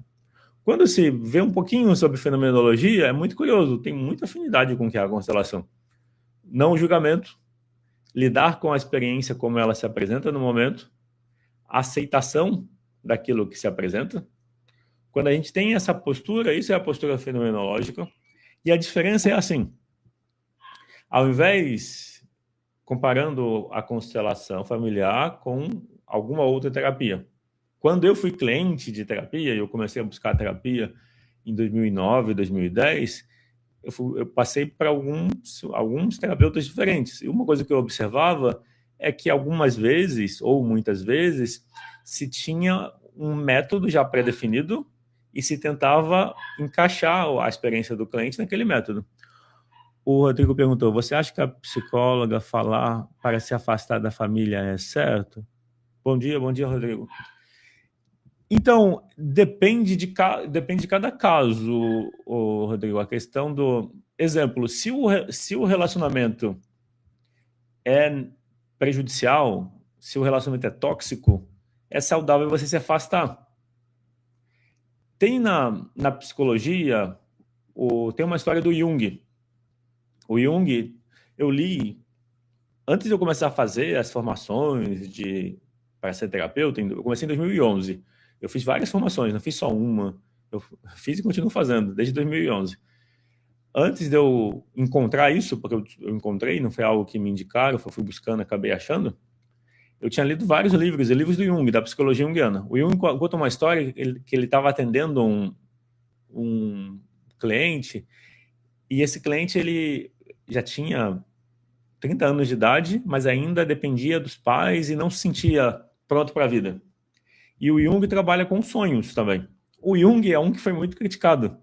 Quando se vê um pouquinho sobre fenomenologia, é muito curioso, tem muita afinidade com o que é a constelação. Não julgamento, lidar com a experiência como ela se apresenta no momento, aceitação daquilo que se apresenta. Quando a gente tem essa postura, isso é a postura fenomenológica, e a diferença é assim, ao invés, comparando a constelação familiar com alguma outra terapia. Quando eu fui cliente de terapia, eu comecei a buscar terapia em 2009, 2010, eu passei para alguns terapeutas diferentes. E uma coisa que eu observava é que algumas vezes, ou muitas vezes, se tinha um método já pré-definido e se tentava encaixar a experiência do cliente naquele método. O Rodrigo perguntou, você acha que a psicóloga falar para se afastar da família é certo? Bom dia, Rodrigo. Então, depende de cada caso, Rodrigo. A questão do... Exemplo, se o relacionamento é prejudicial, se o relacionamento é tóxico, é saudável você se afastar. Tem na psicologia, tem uma história do Jung. O Jung, eu li, antes de eu começar a fazer as formações para ser terapeuta, eu comecei em 2011. Eu fiz várias formações, não fiz só uma. Eu fiz e continuo fazendo, desde 2011. Antes de eu encontrar isso, porque eu encontrei, não foi algo que me indicaram, eu fui buscando, acabei achando, eu tinha lido vários livros do Jung, da psicologia junguiana. O Jung conta uma história que ele estava atendendo um cliente, e esse cliente ele já tinha 30 anos de idade, mas ainda dependia dos pais e não se sentia pronto para a vida. E o Jung trabalha com sonhos também. O Jung é um que foi muito criticado.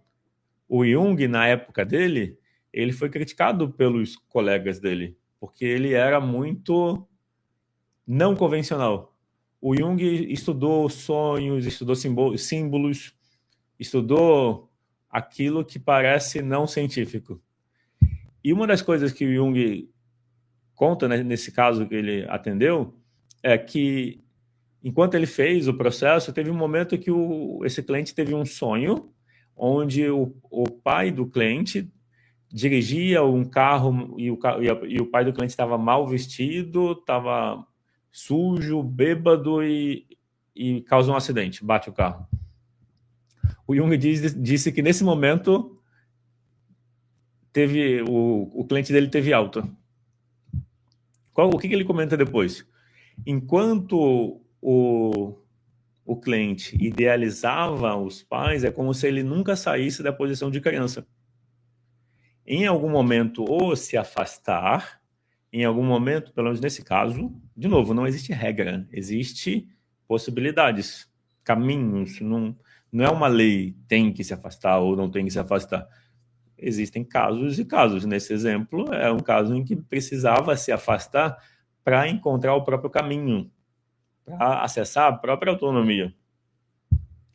O Jung, na época dele, ele foi criticado pelos colegas dele, porque ele era muito não convencional. O Jung estudou sonhos, estudou símbolos, estudou aquilo que parece não científico. E uma das coisas que o Jung conta, né, nesse caso que ele atendeu, é que enquanto ele fez o processo, teve um momento que esse cliente teve um sonho onde o pai do cliente dirigia um carro e o pai do cliente estava mal vestido, estava sujo, bêbado e causa um acidente, bate o carro. O Jung disse que nesse momento o cliente dele teve alta. O que ele comenta depois? Enquanto o cliente idealizava os pais, é como se ele nunca saísse da posição de criança. Em algum momento, ou se afastar, em algum momento, pelo menos nesse caso, de novo, não existe regra, existe possibilidades, caminhos, não é uma lei, tem que se afastar ou não tem que se afastar. Existem casos e casos. Nesse exemplo, é um caso em que precisava se afastar para encontrar o próprio caminho, para acessar a própria autonomia.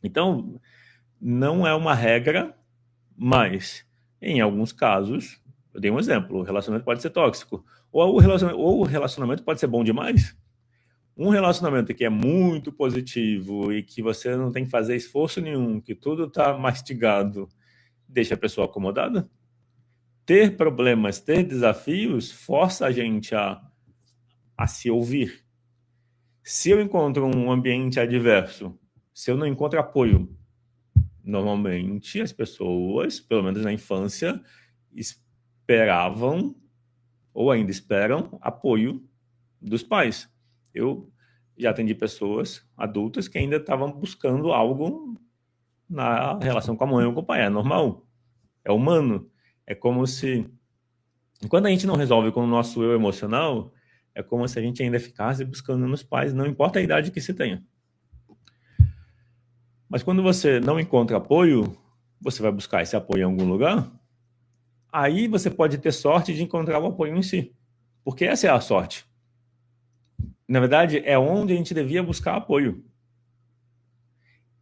Então, não é uma regra, mas em alguns casos, eu dei um exemplo, o relacionamento pode ser tóxico, ou o relacionamento pode ser bom demais. Um relacionamento que é muito positivo e que você não tem que fazer esforço nenhum, que tudo está mastigado, deixa a pessoa acomodada. Ter problemas, ter desafios, força a gente a se ouvir. Se eu encontro um ambiente adverso, se eu não encontro apoio, normalmente as pessoas, pelo menos na infância, esperavam ou ainda esperam apoio dos pais. Eu já atendi pessoas adultas que ainda estavam buscando algo na relação com a mãe ou com o pai. É normal, é humano. É como se, quando a gente não resolve com o nosso eu emocional, é como se a gente ainda ficasse buscando nos pais, não importa a idade que se tenha. Mas quando você não encontra apoio, você vai buscar esse apoio em algum lugar, aí você pode ter sorte de encontrar o apoio em si. Porque essa é a sorte. Na verdade, é onde a gente devia buscar apoio.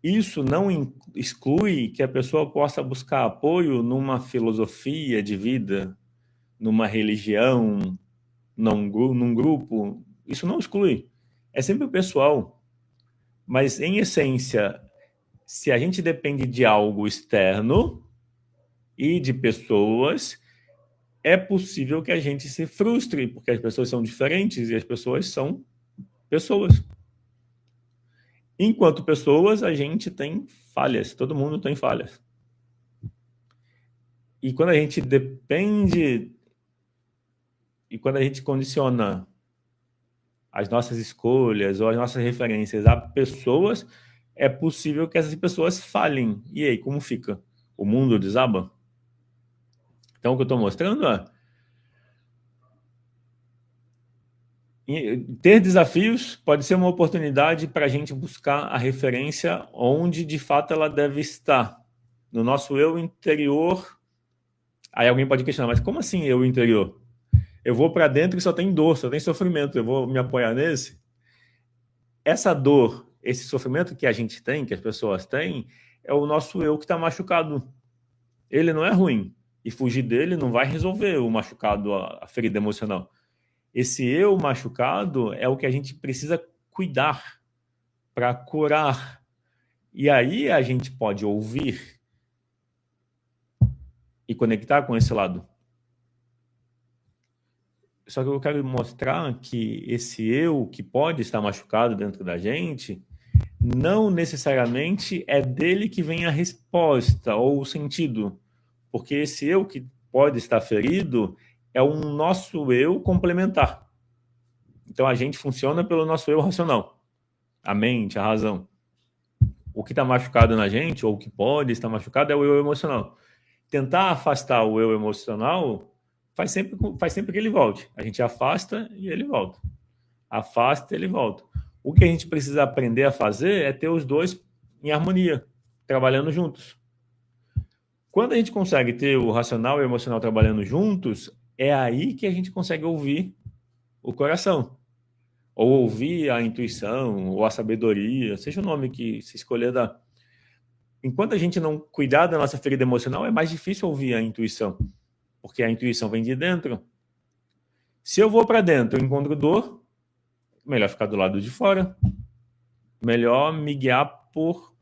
Isso não exclui que a pessoa possa buscar apoio numa filosofia de vida, numa religião, num grupo, isso não exclui. É sempre pessoal. Mas, em essência, se a gente depende de algo externo e de pessoas, é possível que a gente se frustre, porque as pessoas são diferentes e as pessoas são pessoas. Enquanto pessoas, a gente tem falhas, todo mundo tem falhas. E quando a gente depende, e quando a gente condiciona as nossas escolhas ou as nossas referências a pessoas, é possível que essas pessoas falhem. E aí, como fica? O mundo desaba? Então, o que eu estou mostrando é ter desafios pode ser uma oportunidade para a gente buscar a referência onde de fato ela deve estar, no nosso eu interior. Aí alguém pode questionar, mas como assim eu interior? Eu vou para dentro e só tem dor, só tem sofrimento, eu vou me apoiar nesse? Essa dor, esse sofrimento que a gente tem, que as pessoas têm, é o nosso eu que está machucado. Ele não é ruim, e fugir dele não vai resolver o machucado, a ferida emocional. Esse eu machucado é o que a gente precisa cuidar para curar. E aí a gente pode ouvir e conectar com esse lado. Só que eu quero mostrar que esse eu que pode estar machucado dentro da gente, não necessariamente é dele que vem a resposta ou o sentido. Porque esse eu que pode estar ferido é um nosso eu complementar. Então a gente funciona pelo nosso eu racional, a mente, a razão. O que está machucado na gente, ou o que pode estar machucado, é o eu emocional. Tentar afastar o eu emocional faz sempre que ele volte. A gente afasta e ele volta. Afasta e ele volta. O que a gente precisa aprender a fazer é ter os dois em harmonia, trabalhando juntos. Quando a gente consegue ter o racional e o emocional trabalhando juntos, é aí que a gente consegue ouvir o coração. Ou ouvir a intuição, ou a sabedoria, seja o nome que se escolher dar. Enquanto a gente não cuidar da nossa ferida emocional, é mais difícil ouvir a intuição, porque a intuição vem de dentro. Se eu vou para dentro e encontro dor, melhor ficar do lado de fora, melhor me guiar por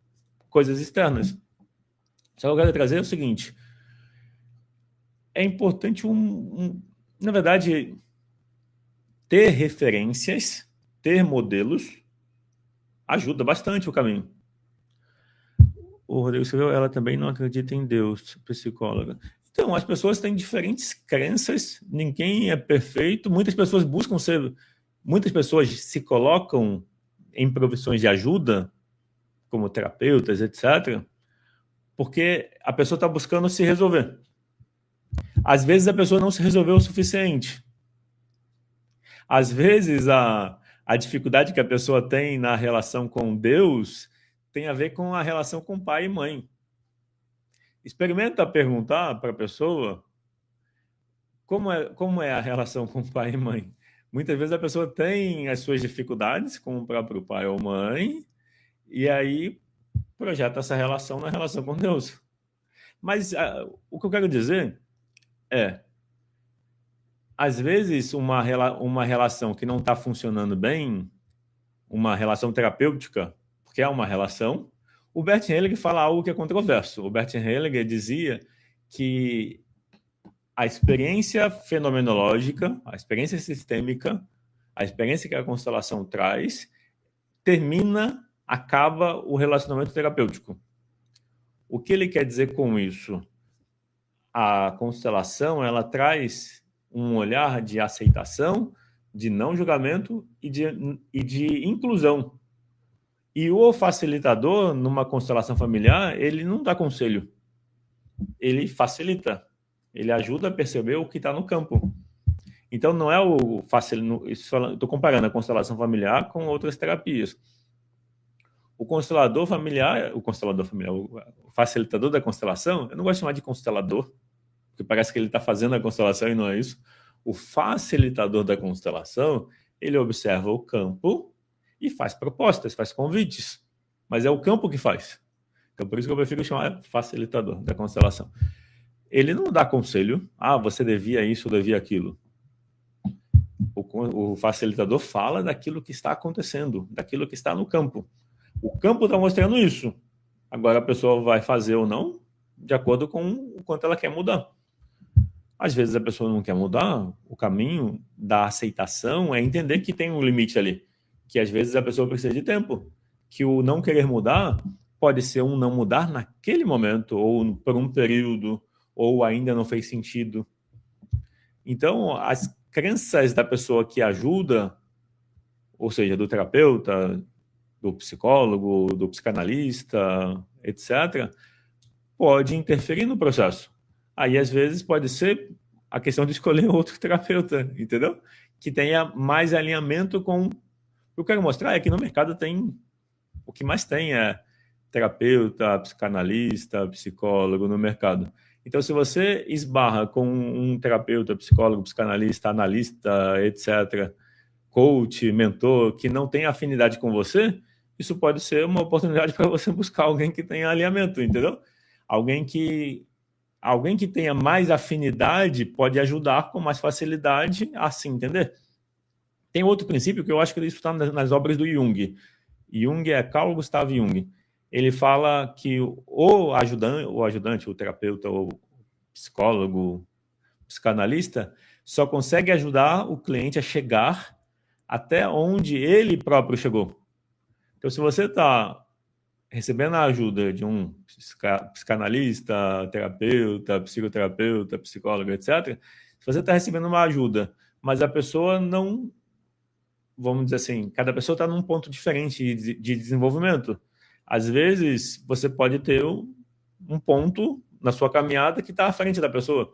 coisas externas. Só que eu quero trazer o seguinte, é importante na verdade, ter referências, ter modelos, ajuda bastante o caminho. O Rodrigo escreveu, ela também não acredita em Deus, psicóloga. Então, as pessoas têm diferentes crenças, ninguém é perfeito, muitas pessoas se colocam em profissões de ajuda, como terapeutas, etc., porque a pessoa está buscando se resolver. Às vezes a pessoa não se resolveu o suficiente. Às vezes a dificuldade que a pessoa tem na relação com Deus tem a ver com a relação com pai e mãe. Experimenta perguntar para a pessoa como é a relação com pai e mãe. Muitas vezes a pessoa tem as suas dificuldades com o próprio pai ou mãe e aí projeta essa relação na relação com Deus. Mas o que eu quero dizer é, às vezes uma relação que não está funcionando bem, uma relação terapêutica, porque é uma relação, o Bert Hellinger fala algo que é controverso. O Bert Hellinger dizia que a experiência fenomenológica, a experiência sistêmica, a experiência que a constelação traz, acaba o relacionamento terapêutico. O que ele quer dizer com isso? A constelação, ela traz um olhar de aceitação, de não julgamento e de inclusão. E o facilitador, numa constelação familiar, ele não dá conselho. Ele facilita. Ele ajuda a perceber o que está no campo. Então, não é o estou comparando a constelação familiar com outras terapias. O facilitador da constelação, eu não gosto de chamar de constelador, porque parece que ele está fazendo a constelação e não é isso. O facilitador da constelação, ele observa o campo e faz propostas, faz convites. Mas é o campo que faz. Então, por isso que eu prefiro chamar facilitador da constelação. ele não dá conselho. Ah, você devia isso, devia aquilo. O facilitador fala daquilo que está acontecendo, daquilo que está no campo. O campo está mostrando isso. Agora a pessoa vai fazer ou não de acordo com o quanto ela quer mudar. Às vezes a pessoa não quer mudar, o caminho da aceitação é entender que tem um limite ali, que às vezes a pessoa precisa de tempo, que o não querer mudar pode ser um não mudar naquele momento, ou por um período, ou ainda não fez sentido. Então, as crenças da pessoa que ajuda, ou seja, do terapeuta, do psicólogo, do psicanalista, etc., pode interferir no processo. Aí, às vezes, pode ser a questão de escolher outro terapeuta, entendeu? Que tenha mais alinhamento com... O que eu quero mostrar é que no mercado tem... O que mais tem é terapeuta, psicanalista, psicólogo no mercado. Então, se você esbarra com um terapeuta, psicólogo, psicanalista, analista, etc., coach, mentor, que não tem afinidade com você, isso pode ser uma oportunidade para você buscar alguém que tenha alinhamento, entendeu? Alguém que tenha mais afinidade pode ajudar com mais facilidade a se entender. Tem outro princípio que eu acho que isso está nas obras do Jung. Jung é Carl Gustav Jung. Ele fala que o ajudante, o terapeuta, o psicólogo, psicanalista, só consegue ajudar o cliente a chegar até onde ele próprio chegou. Então, se você está recebendo a ajuda de um psicanalista, terapeuta, psicoterapeuta, psicólogo, etc., se você está recebendo uma ajuda, mas a pessoa não... Vamos dizer assim, cada pessoa está num ponto diferente de desenvolvimento. Às vezes, você pode ter um ponto na sua caminhada que está à frente da pessoa.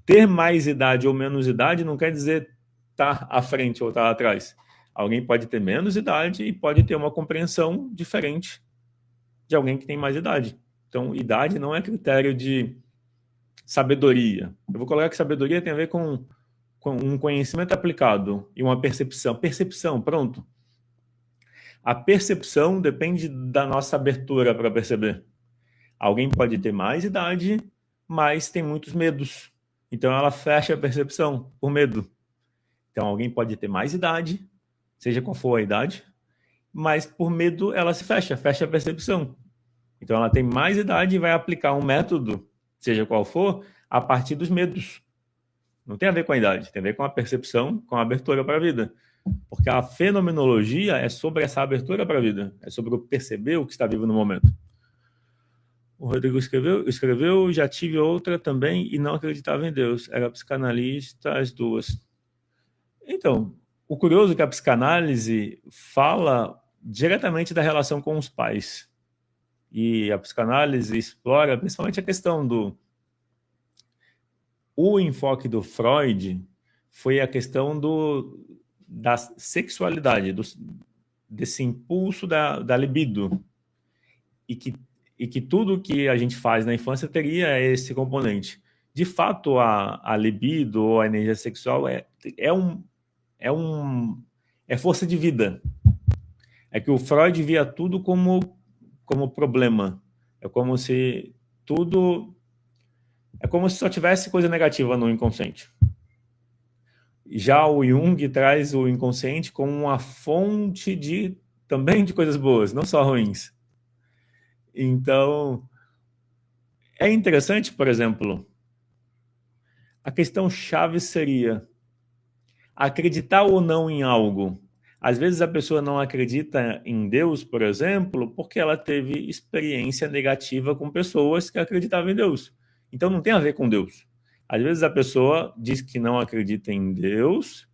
Ter mais idade ou menos idade não quer dizer estar à frente ou estar atrás. Alguém pode ter menos idade e pode ter uma compreensão diferente de alguém que tem mais idade. Então, idade não é critério de sabedoria. Eu vou colocar que sabedoria tem a ver com um conhecimento aplicado e uma percepção. Percepção, pronto. A percepção depende da nossa abertura para perceber. Alguém pode ter mais idade, mas tem muitos medos. Então ela fecha a percepção por medo. Então alguém pode ter mais idade, seja qual for a idade, mas por medo ela se fecha a percepção. Então ela tem mais idade e vai aplicar um método, seja qual for, a partir dos medos. Não tem a ver com a idade, tem a ver com a percepção, com a abertura para a vida. Porque a fenomenologia é sobre essa abertura para a vida, é sobre o perceber o que está vivo no momento. O Rodrigo escreveu, já tive outra também e não acreditava em Deus. Era psicanalista, as duas. Então, o curioso é que a psicanálise fala diretamente da relação com os pais. E a psicanálise explora principalmente a questão do... O enfoque do Freud foi a questão da sexualidade, desse impulso da libido. E que tudo que a gente faz na infância teria esse componente. De fato, a libido ou a energia sexual é força de vida. É que o Freud via tudo como problema. É como se só tivesse coisa negativa no inconsciente. Já o Jung traz o inconsciente como uma fonte também de coisas boas, não só ruins. Então, é interessante, por exemplo, a questão chave seria acreditar ou não em algo. Às vezes a pessoa não acredita em Deus, por exemplo, porque ela teve experiência negativa com pessoas que acreditavam em Deus. Então não tem a ver com Deus. Às vezes a pessoa diz que não acredita em Deus,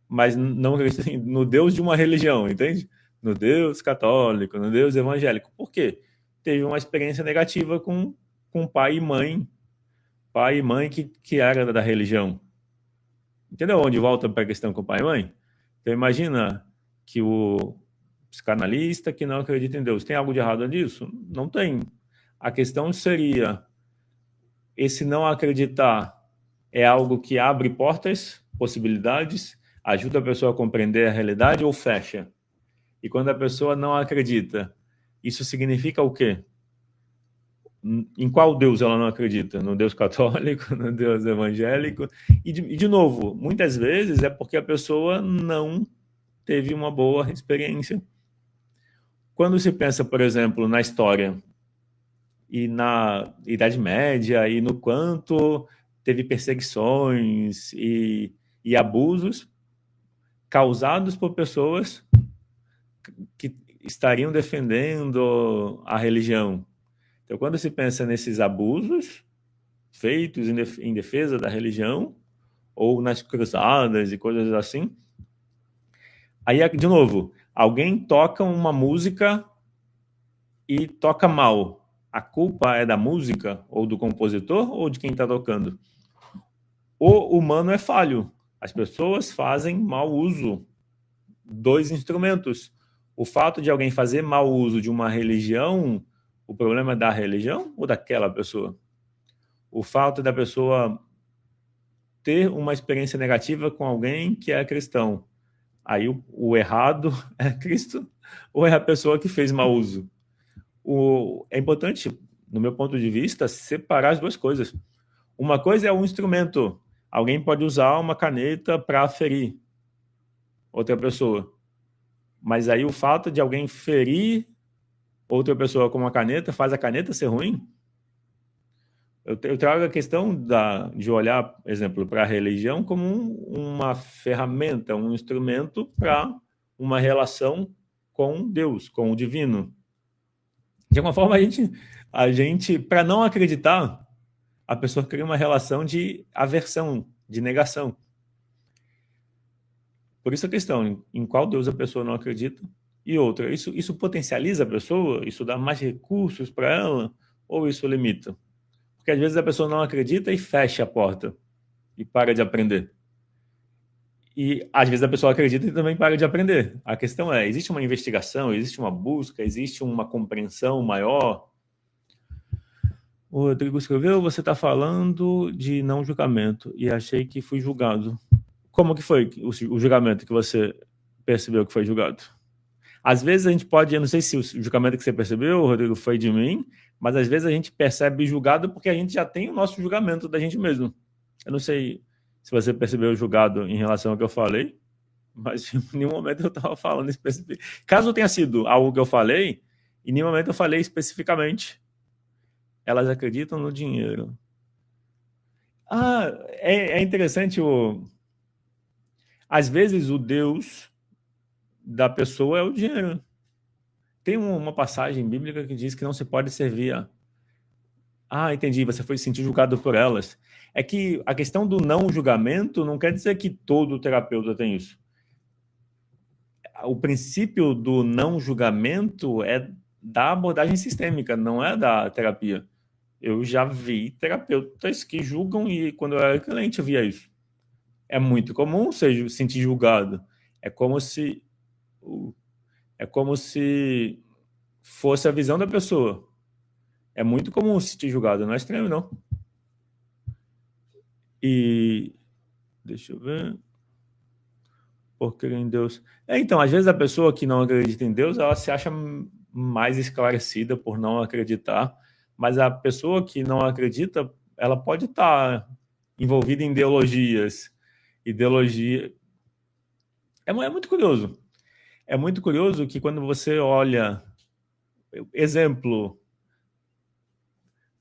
mas não acredita no Deus de uma religião, entende? No Deus católico, no Deus evangélico. Por quê? Teve uma experiência negativa com pai e mãe que era da religião. Entendeu onde volta para a questão com pai e mãe? Então imagina que o psicanalista que não acredita em Deus, tem algo de errado nisso? Não tem. A questão seria, esse não acreditar é algo que abre portas, possibilidades, ajuda a pessoa a compreender a realidade ou fecha? E quando a pessoa não acredita, isso significa o quê? Em qual Deus ela não acredita? No Deus católico, no Deus evangélico? E de novo, muitas vezes é porque a pessoa não teve uma boa experiência. Quando se pensa, por exemplo, na história e na Idade Média e no quanto teve perseguições e abusos causados por pessoas que estariam defendendo a religião. Então, quando se pensa nesses abusos feitos em defesa da religião, ou nas cruzadas e coisas assim, aí, de novo, alguém toca uma música e toca mal. A culpa é da música, ou do compositor, ou de quem está tocando? O humano é falho. As pessoas fazem mau uso dos instrumentos. O fato de alguém fazer mau uso de uma religião, o problema é da religião ou daquela pessoa? O fato da pessoa ter uma experiência negativa com alguém que é cristão, aí o errado é Cristo ou é a pessoa que fez mau uso? É importante, no meu ponto de vista, separar as duas coisas. Uma coisa é um instrumento. Alguém pode usar uma caneta para ferir outra pessoa. Mas aí o fato de alguém ferir outra pessoa com uma caneta faz a caneta ser ruim? Eu trago a questão de olhar, por exemplo, para a religião como uma ferramenta, um instrumento para uma relação com Deus, com o divino. De alguma forma, a gente para não acreditar, a pessoa cria uma relação de aversão, de negação. Por isso a questão, em qual Deus a pessoa não acredita? E outra, isso potencializa a pessoa? Isso dá mais recursos para ela? Ou isso limita? Porque às vezes a pessoa não acredita e fecha a porta e para de aprender. E às vezes a pessoa acredita e também para de aprender. A questão é, existe uma investigação, existe uma busca, existe uma compreensão maior? O Rodrigo escreveu, você está falando de não julgamento e achei que fui julgado. Como que foi o julgamento que você percebeu que foi julgado? Às vezes a gente pode, eu não sei se o julgamento que você percebeu, Rodrigo, foi de mim, mas às vezes a gente percebe julgado porque a gente já tem o nosso julgamento da gente mesmo. Eu não sei se você percebeu julgado em relação ao que eu falei, mas em nenhum momento eu estava falando especificamente. Caso tenha sido algo que eu falei, em nenhum momento eu falei especificamente. Elas acreditam no dinheiro. É interessante às vezes o Deus da pessoa é o dinheiro. Tem uma passagem bíblica que diz que não se pode servir entendi, você foi se sentir julgado por elas. É que a questão do não julgamento não quer dizer que todo terapeuta tem isso. O princípio do não julgamento é da abordagem sistêmica, não é da terapia. Eu já vi terapeutas que julgam e quando eu era cliente eu via isso. É muito comum se sentir julgado. É como se fosse a visão da pessoa. É muito comum se sentir julgado, não é estranho, não. E deixa eu ver. Por crer em Deus. Então, às vezes a pessoa que não acredita em Deus, ela se acha mais esclarecida por não acreditar, mas a pessoa que não acredita, ela pode estar envolvida em ideologias. Ideologia. É muito curioso. É muito curioso que quando você olha. Exemplo.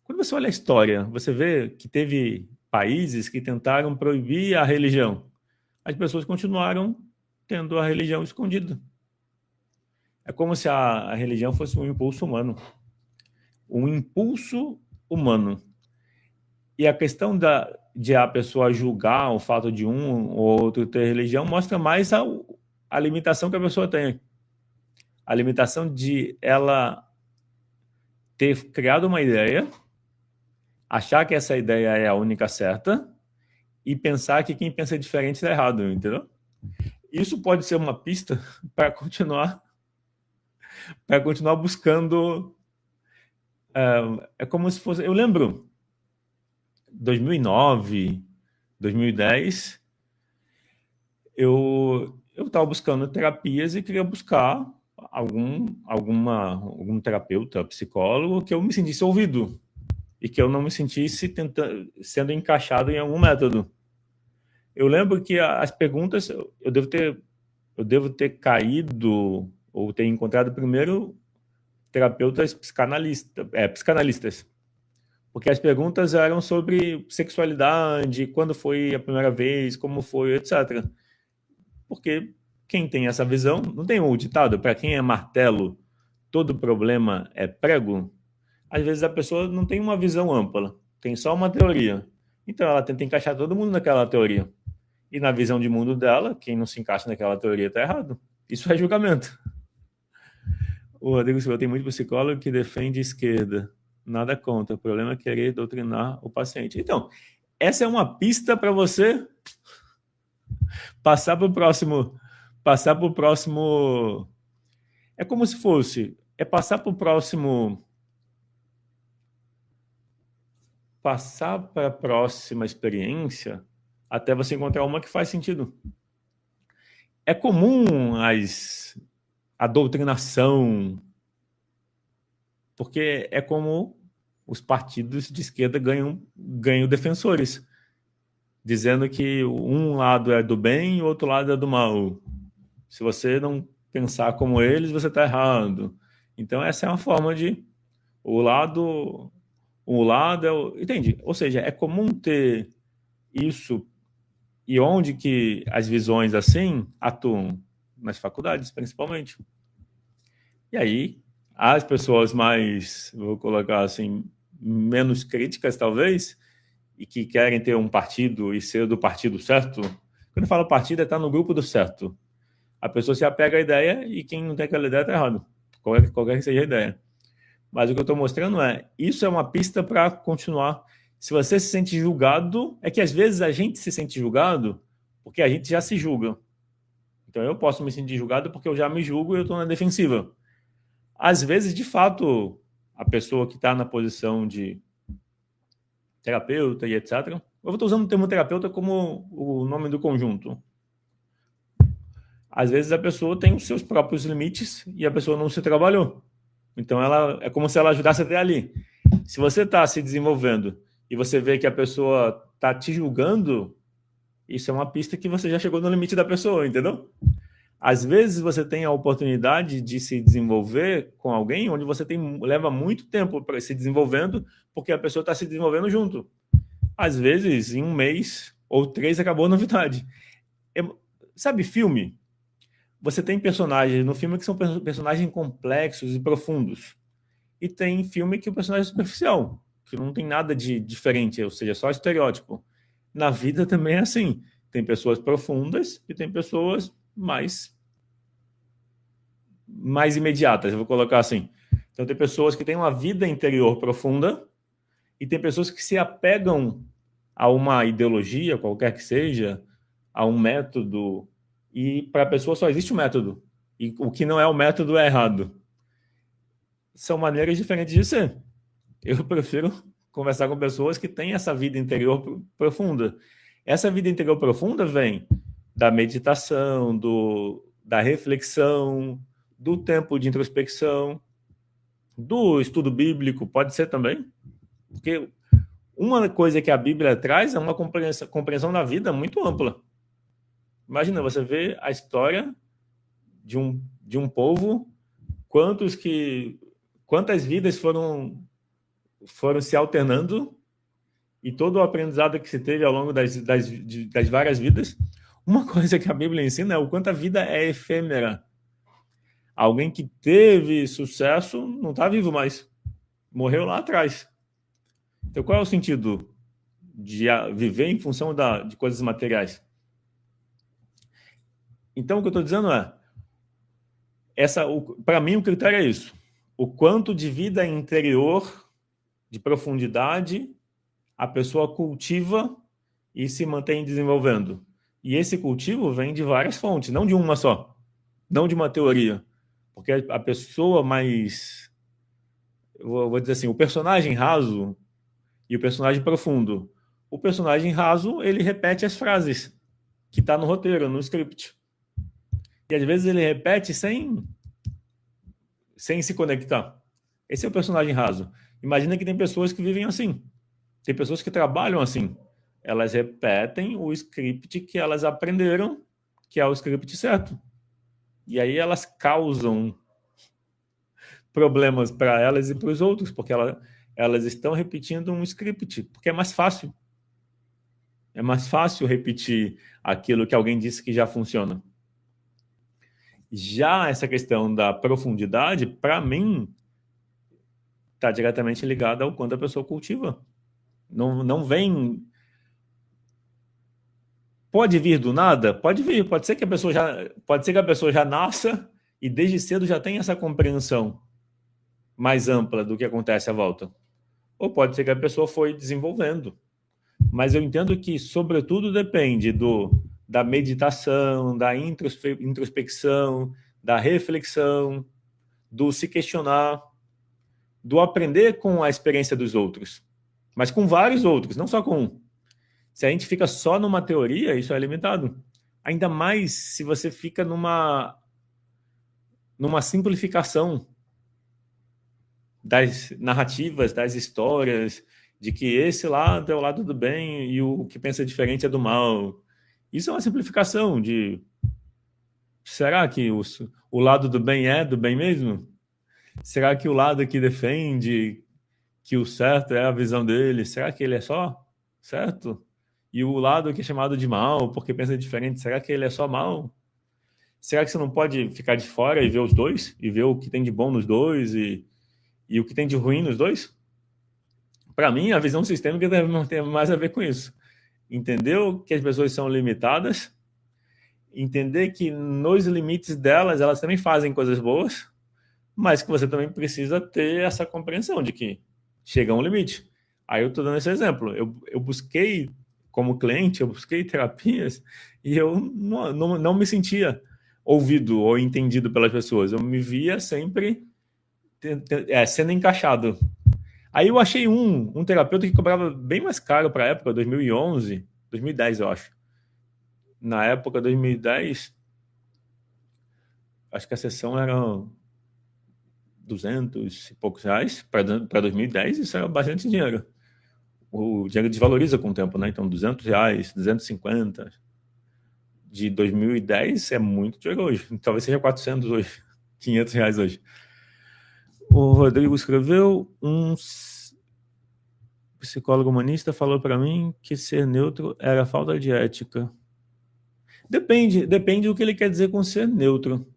Quando você olha a história, você vê que teve países que tentaram proibir a religião. As pessoas continuaram tendo a religião escondida. É como se a religião fosse um impulso humano. Um impulso humano. E a questão de a pessoa julgar o fato de um ou outro ter religião mostra mais a limitação que a pessoa tem. A limitação de ela ter criado uma ideia, achar que essa ideia é a única certa e pensar que quem pensa diferente está errado, entendeu? Isso pode ser uma pista para continuar buscando. É como se fosse. Eu lembro 2009, 2010, eu estava buscando terapias e queria buscar algum terapeuta, psicólogo que eu me sentisse ouvido. e que eu não me sentisse sendo encaixado em algum método. Eu lembro que as perguntas, eu devo ter caído ou ter encontrado primeiro terapeutas psicanalistas, porque as perguntas eram sobre sexualidade, quando foi a primeira vez, como foi, etc. Porque quem tem essa visão, não tem o ditado, para quem é martelo, todo problema é prego. Às vezes a pessoa não tem uma visão ampla, tem só uma teoria. Então ela tenta encaixar todo mundo naquela teoria. E na visão de mundo dela, quem não se encaixa naquela teoria está errado. Isso é julgamento. O Rodrigo Silva tem muito psicólogo que defende esquerda. Nada contra. O problema é querer doutrinar o paciente. Então, essa é uma pista para você passar para o próximo. Passar para o próximo. É como se fosse. É passar para o próximo. Passar para a próxima experiência até você encontrar uma que faz sentido. É comum a doutrinação, porque é como os partidos de esquerda ganham defensores, dizendo que um lado é do bem e o outro lado é do mal. Se você não pensar como eles, você está errado. Então essa é uma forma de o lado é o, entende? Ou seja, é comum ter isso. E onde que as visões assim atuam? Nas faculdades, principalmente. E aí, as pessoas mais, vou colocar assim, menos críticas, talvez, e que querem ter um partido e ser do partido certo. Quando eu falo partido, é estar no grupo do certo. A pessoa se apega à ideia e quem não tem aquela ideia está errado. Qualquer que seja a ideia. Mas o que eu estou mostrando isso é uma pista para continuar. Se você se sente julgado, é que às vezes a gente se sente julgado porque a gente já se julga. Então eu posso me sentir julgado porque eu já me julgo e eu estou na defensiva. Às vezes, de fato, a pessoa que está na posição de terapeuta e etc. Eu estou usando o termo terapeuta como o nome do conjunto. Às vezes a pessoa tem os seus próprios limites e a pessoa não se trabalhou. Então é como se ela ajudasse até ali. Se você está se desenvolvendo e você vê que a pessoa está te julgando, isso é uma pista que você já chegou no limite da pessoa, entendeu? Às vezes você tem a oportunidade de se desenvolver com alguém onde você leva muito tempo para se desenvolvendo porque a pessoa está se desenvolvendo junto. Às vezes, em um mês ou 3, acabou a novidade. Sabe filme? Você tem personagens no filme que são personagens complexos e profundos. E tem filme que o personagem é superficial, que não tem nada de diferente, ou seja, só estereótipo. Na vida também é assim. Tem pessoas profundas e tem pessoas mais imediatas, eu vou colocar assim. Então tem pessoas que têm uma vida interior profunda e tem pessoas que se apegam a uma ideologia, qualquer que seja, a um método, e para a pessoa só existe um método. E o que não é o método é errado. São maneiras diferentes de ser. Eu prefiro conversar com pessoas que têm essa vida interior profunda. Essa vida interior profunda vem da meditação, da reflexão, do tempo de introspecção, do estudo bíblico, pode ser também. Porque uma coisa que a Bíblia traz é uma compreensão da vida muito ampla. Imagina, você vê a história de um povo, quantas vidas foram se alternando e todo o aprendizado que se teve ao longo das várias vidas. Uma coisa que a Bíblia ensina é o quanto a vida é efêmera. Alguém que teve sucesso não está vivo mais. Morreu lá atrás. Então, qual é o sentido de viver em função de coisas materiais? Então, o que eu estou dizendo para mim, o critério é isso. O quanto de vida interior, de profundidade, a pessoa cultiva e se mantém desenvolvendo. E esse cultivo vem de várias fontes, não de uma só. Não de uma teoria. Porque a pessoa mais... Eu vou dizer assim, o personagem raso e o personagem profundo. O personagem raso, ele repete as frases que está no roteiro, no script. E às vezes ele repete sem se conectar. Esse é o personagem raso. Imagina que tem pessoas que vivem assim. Tem pessoas que trabalham assim. Elas repetem o script que elas aprenderam, que é o script certo. E aí elas causam problemas para elas e para os outros, porque elas estão repetindo um script, porque é mais fácil. É mais fácil repetir aquilo que alguém disse que já funciona. Já essa questão da profundidade, para mim, está diretamente ligada ao quanto a pessoa cultiva. Não vem... Pode vir do nada? Pode vir. Pode ser que a pessoa já nasça e desde cedo já tenha essa compreensão mais ampla do que acontece à volta. Ou pode ser que a pessoa foi desenvolvendo. Mas eu entendo que, sobretudo, depende da meditação, da introspecção, da reflexão, do se questionar, do aprender com a experiência dos outros. Mas com vários outros, não só com um. Se a gente fica só numa teoria, isso é limitado. Ainda mais se você fica numa simplificação das narrativas, das histórias, de que esse lado é o lado do bem e o que pensa diferente é do mal. Isso é uma simplificação de... Será que o lado do bem é do bem mesmo? Será que o lado que defende que o certo é a visão dele, será que ele é só certo? E o lado que é chamado de mal, porque pensa diferente, será que ele é só mal? Será que você não pode ficar de fora e ver os dois? E ver o que tem de bom nos dois e o que tem de ruim nos dois? Para mim, a visão sistêmica deve ter mais a ver com isso. Entender que as pessoas são limitadas, entender que nos limites delas, elas também fazem coisas boas, mas que você também precisa ter essa compreensão de que chega a um limite. Aí eu estou dando esse exemplo. Eu busquei, como cliente, eu busquei terapias e eu não me sentia ouvido ou entendido pelas pessoas. Eu me via sempre sendo encaixado. Aí eu achei um terapeuta que cobrava bem mais caro para a época, 2011, 2010, eu acho. Na época, 2010, acho que a sessão era 200 e poucos reais. Para 2010, isso era bastante dinheiro. O dinheiro desvaloriza com o tempo, né? Então, 200 reais, 250. De 2010 é muito dinheiro hoje. Talvez seja 400 hoje, 500 reais hoje. O Rodrigo escreveu, um psicólogo humanista falou para mim que ser neutro era falta de ética. Depende do que ele quer dizer com ser neutro.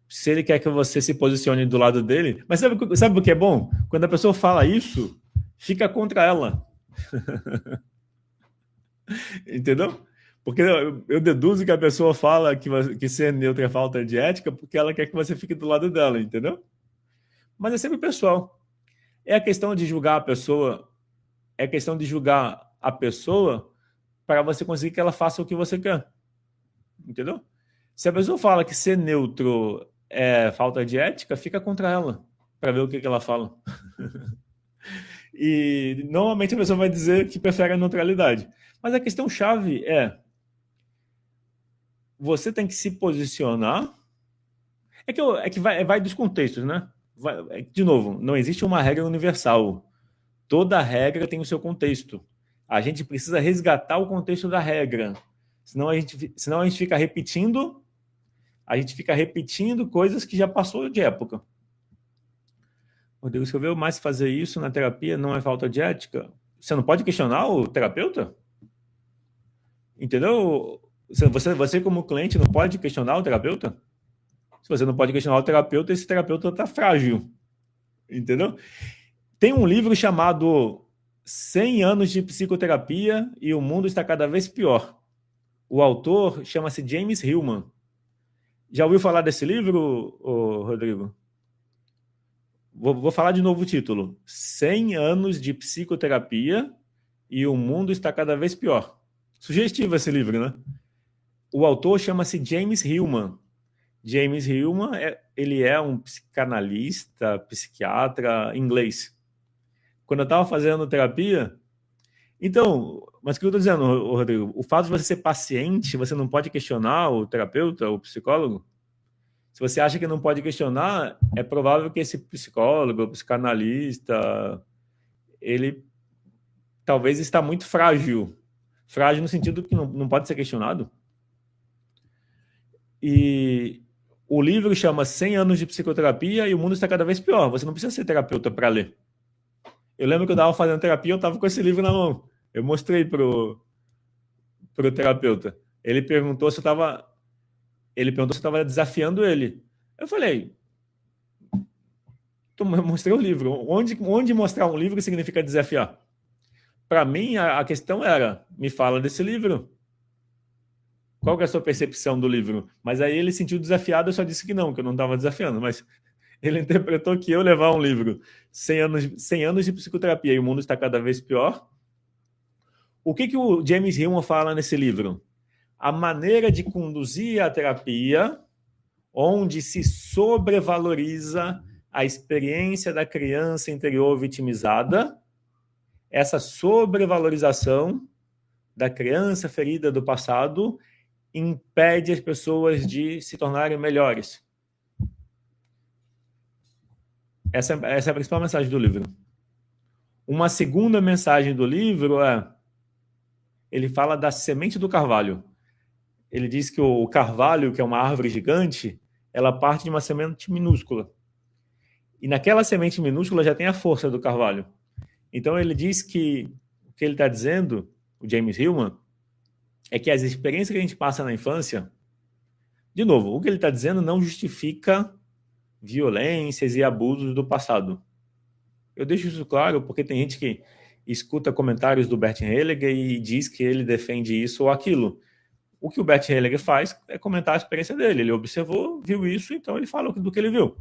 Se ele quer que você se posicione do lado dele... Mas sabe o que é bom? Quando a pessoa fala isso, fica contra ela. Entendeu? Porque eu deduzo que a pessoa fala que ser neutro é falta de ética porque ela quer que você fique do lado dela, entendeu? Mas é sempre pessoal. É a questão de julgar a pessoa, para você conseguir que ela faça o que você quer. Entendeu? Se a pessoa fala que ser neutro é falta de ética, fica contra ela, para ver o que ela fala. E normalmente a pessoa vai dizer que prefere a neutralidade. Mas a questão chave é: você tem que se posicionar. É que vai dos contextos, né? De novo, não existe uma regra universal. Toda regra tem o seu contexto. A gente precisa resgatar o contexto da regra. Senão a gente fica repetindo coisas que já passou de época. O Rodrigo escreveu, mas fazer isso na terapia não é falta de ética? Você não pode questionar o terapeuta? Entendeu? Você como cliente não pode questionar o terapeuta? Se você não pode questionar o terapeuta, esse terapeuta está frágil. Entendeu? Tem um livro chamado 100 anos de psicoterapia e o mundo está cada vez pior. O autor chama-se James Hillman. Já ouviu falar desse livro, Rodrigo? Vou falar de novo o título. 100 anos de psicoterapia e o mundo está cada vez pior. Sugestivo esse livro, né? O autor chama-se James Hillman. James Hillman, ele é um psicanalista, psiquiatra inglês. Quando eu estava fazendo terapia... Então, mas o que eu estou dizendo, Rodrigo? O fato de você ser paciente, você não pode questionar o terapeuta, o psicólogo? Se você acha que não pode questionar, é provável que esse psicólogo, psicanalista, ele talvez está muito frágil. Frágil no sentido que não pode ser questionado. E o livro chama 100 anos de psicoterapia e o mundo está cada vez pior. Você não precisa ser terapeuta para ler. Eu lembro que eu estava fazendo terapia, eu estava com esse livro na mão. Eu mostrei pro terapeuta. Ele perguntou se eu estava desafiando ele. Eu falei, eu mostrei o livro. Onde mostrar um livro significa desafiar? Para mim, a questão era, me fala desse livro. Qual que é a sua percepção do livro? Mas aí ele sentiu desafiado, eu só disse que eu não estava desafiando, mas ele interpretou que eu levar um livro 100 anos de psicoterapia e o mundo está cada vez pior. O que o James Hillman fala nesse livro? A maneira de conduzir a terapia, onde se sobrevaloriza a experiência da criança interior vitimizada, essa sobrevalorização da criança ferida do passado impede as pessoas de se tornarem melhores. Essa é a principal mensagem do livro. Uma segunda mensagem do livro ele fala da semente do carvalho. Ele diz que o carvalho, que é uma árvore gigante, ela parte de uma semente minúscula. E naquela semente minúscula já tem a força do carvalho. Então ele diz que o que ele está dizendo, o James Hillman, é que as experiências que a gente passa na infância, de novo, o que ele está dizendo não justifica violências e abusos do passado. Eu deixo isso claro porque tem gente que escuta comentários do Bert Hellinger e diz que ele defende isso ou aquilo. O que o Bert Hellinger faz é comentar a experiência dele. Ele observou, viu isso, então ele fala do que ele viu.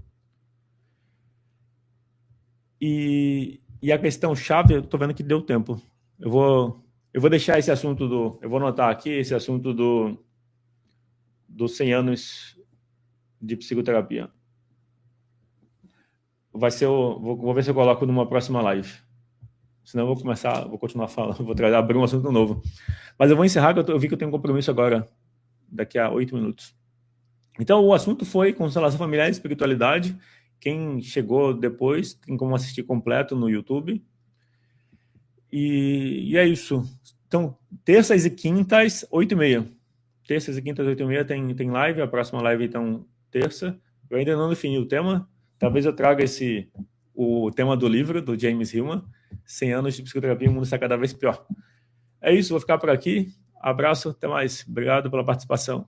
E a questão chave, eu estou vendo que deu tempo. Eu vou deixar esse assunto eu vou anotar aqui esse assunto dos 100 anos de psicoterapia. Vou ver se eu coloco numa próxima live. Senão eu vou continuar falando, abrir um assunto novo. Mas eu vou encerrar, eu vi que eu tenho um compromisso agora, daqui a 8 minutos. Então, o assunto foi constelação familiar e espiritualidade. Quem chegou depois, tem como assistir completo no YouTube. E é isso. Então, terças e quintas, 8h30. Terças e quintas, 8h30 tem live. A próxima live, então, terça. Eu ainda não defini o tema. Talvez eu traga o tema do livro, do James Hillman, 100 anos de psicoterapia, o mundo está cada vez pior. É isso, vou ficar por aqui. Abraço, até mais. Obrigado pela participação.